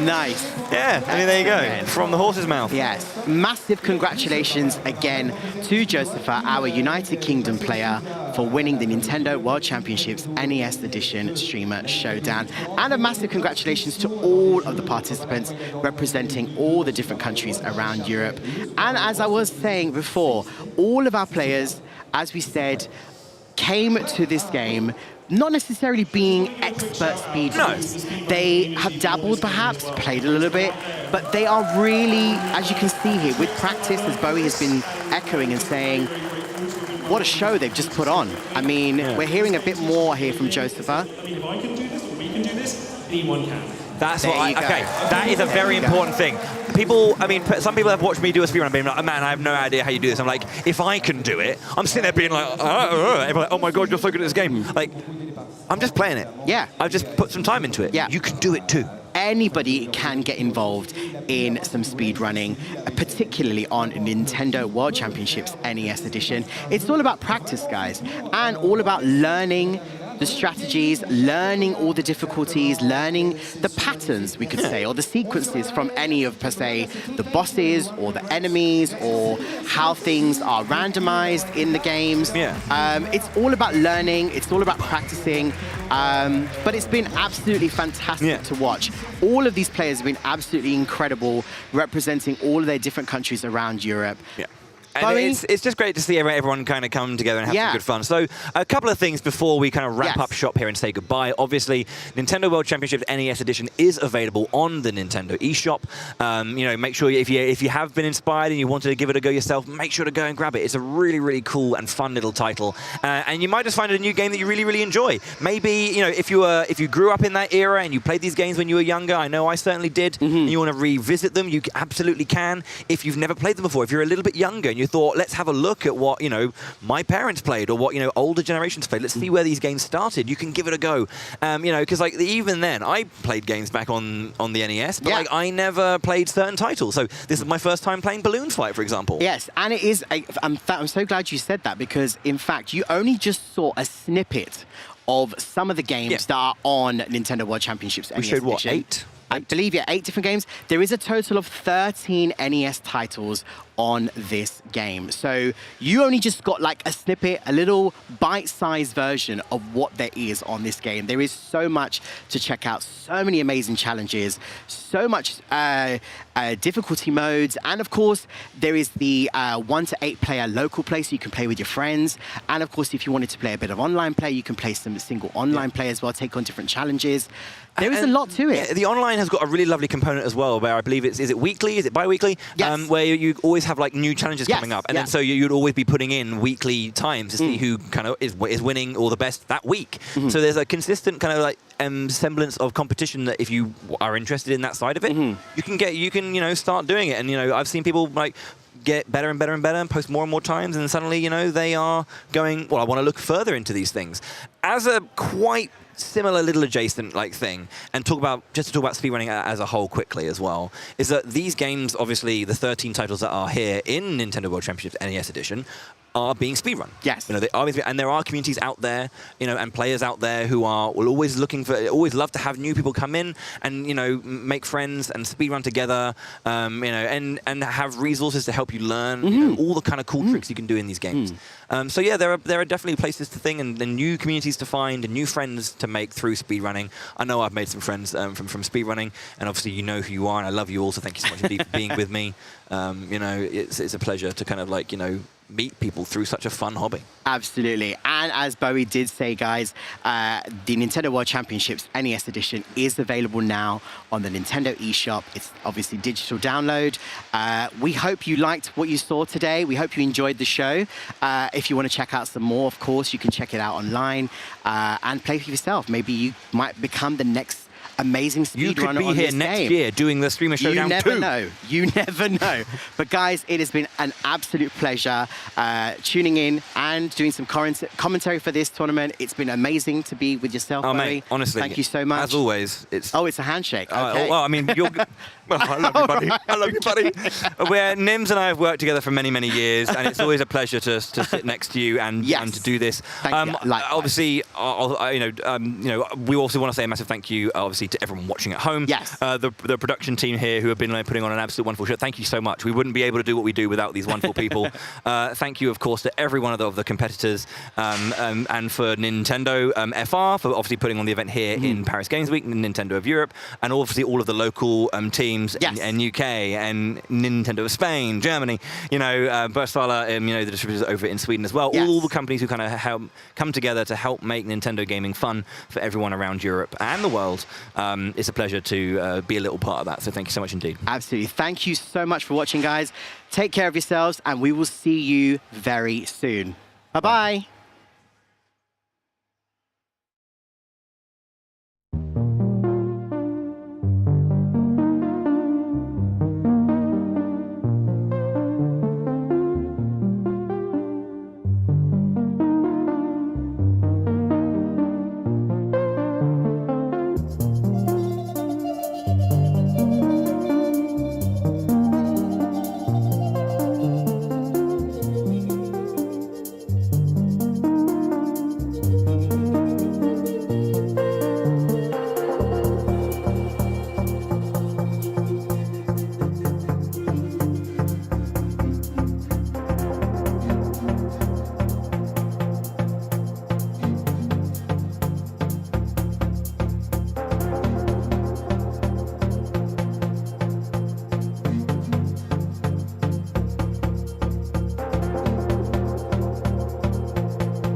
Nice. Yeah, I mean, there you go. From the horse's mouth. Yes. Massive congratulations again to Josepha, our United Kingdom player, for winning the Nintendo World Championships NES Edition Streamer Showdown. And a massive congratulations to all of the participants representing all the different countries around Europe. And as I was saying before, all of our players, as we said, came to this game not necessarily being expert speedrunners. No. They have dabbled perhaps, played a little bit, but they are really, as you can see here, with practice, as Bowie has been echoing and saying, what a show they've just put on. I mean, we're hearing a bit more here from Josepha. I mean, if I can do this, or we can do this, anyone can. That's what that is a very important thing. People, I mean, some people have watched me do a speedrun and been like, oh, man, I have no idea how you do this. I'm like, if I can do it, I'm sitting there being like, oh my God, you're so good at this game. Like, I'm just playing it. Yeah. I've just put some time into it. Yeah. You can do it too. Anybody can get involved in some speedrunning, particularly on Nintendo World Championships NES Edition. It's all about practice, guys, and all about learning the strategies, learning all the difficulties, learning the patterns, we could say, or the sequences from any of, per se, the bosses or the enemies, or how things are randomized in the games. It's all about learning, it's all about practicing, but it's been absolutely fantastic to watch. All of these players have been absolutely incredible, representing all of their different countries around Europe. And it's just great to see everyone kind of come together and have some good fun. So a couple of things before we kind of wrap up shop here and say goodbye. Obviously, Nintendo World Championships NES Edition is available on the Nintendo eShop. You know, make sure if you have been inspired and you wanted to give it a go yourself, make sure to go and grab it. It's a really, really cool and fun little title. And you might just find a new game that you really, really enjoy. Maybe, you know, if you grew up in that era and you played these games when you were younger, I know I certainly did, and you want to revisit them, you absolutely can. If you've never played them before, if you're a little bit younger and you thought, let's have a look at what, you know, my parents played or what, you know, older generations played. Let's see where these games started. You can give it a go. You know, because like even then, I played games back on the NES, but like I never played certain titles. So this is my first time playing Balloon Fight, for example. Yes, and it is. I'm so glad you said that, because in fact, you only just saw a snippet of some of the games that are on Nintendo World Championships. We showed what, 8? I believe, 8 different games. There is a total of 13 NES titles on this game. So you only just got like a snippet, a little bite-sized version of what there is on this game. There is so much to check out, so many amazing challenges, so much difficulty modes, and of course there is the 1 to 8 player local play, so you can play with your friends. And of course, if you wanted to play a bit of online play, you can play some single online play as well, take on different challenges. There is a lot to it. The online has got a really lovely component as well, where I believe is it weekly, is it bi-weekly? Yes. Where you always have like new challenges Yes, coming up, and yeah. then so you'd always be putting in weekly times to see who kind of is winning or the best that week. So there's a consistent kind of like semblance of competition that if you are interested in that side of it, you can start doing it. And I've seen people like get better and better and better and post more and more times, and suddenly they are going, well, I want to look further into these things. As a quite similar little adjacent like thing, and to talk about speedrunning as a whole quickly as well, is that these games, obviously the 13 titles that are here in Nintendo World Championships NES Edition, are being speedrun. Yes. They are, and there are communities out there, and players out there who will always always love to have new people come in and make friends and speedrun together, and have resources to help you learn all the kind of cool tricks you can do in these games. So yeah, there are definitely places to think and new communities to find and new friends to make through speedrunning. I know I've made some friends from speedrunning, and obviously you know who you are, and I love you all. So thank you so much indeed for being with me. It's a pleasure to kind of meet people through such a fun hobby. Absolutely. And as Bowie did say, guys, the Nintendo World Championships NES Edition is available now on the Nintendo eShop. It's obviously digital download. We hope you liked what you saw today. We hope you enjoyed the show. If you want to check out some more, of course, you can check it out online and play for yourself. Maybe you might become the next amazing speedrunner. You could be here next year doing the Streamer Showdown 2. You never know. You never know. But guys, it has been an absolute pleasure tuning in and doing some commentary for this tournament. It's been amazing to be with yourself, Bowie. Mate, honestly, thank you so much. As always, it's it's a handshake. Okay. Well, I mean, you're. Well, I love you, buddy. I love you, buddy. Nims and I have worked together for many, many years, and it's always a pleasure to sit next to you and to do this. Thank you. Obviously, we also want to say a massive thank you, obviously, to everyone watching at home. Yes. The production team here who have been putting on an absolute wonderful show. Thank you so much. We wouldn't be able to do what we do without these wonderful people. Thank you, of course, to every one of the competitors, and for Nintendo FR for obviously putting on the event here in Paris Games Week, Nintendo of Europe, and obviously all of the local teams in UK and Nintendo of Spain, Germany, Burstala, the distributors over in Sweden as well. Yes. All the companies who kind of help come together to help make Nintendo gaming fun for everyone around Europe and the world. It's a pleasure to be a little part of that. So thank you so much indeed. Absolutely. Thank you so much for watching, guys. Take care of yourselves, and we will see you very soon. Bye-bye.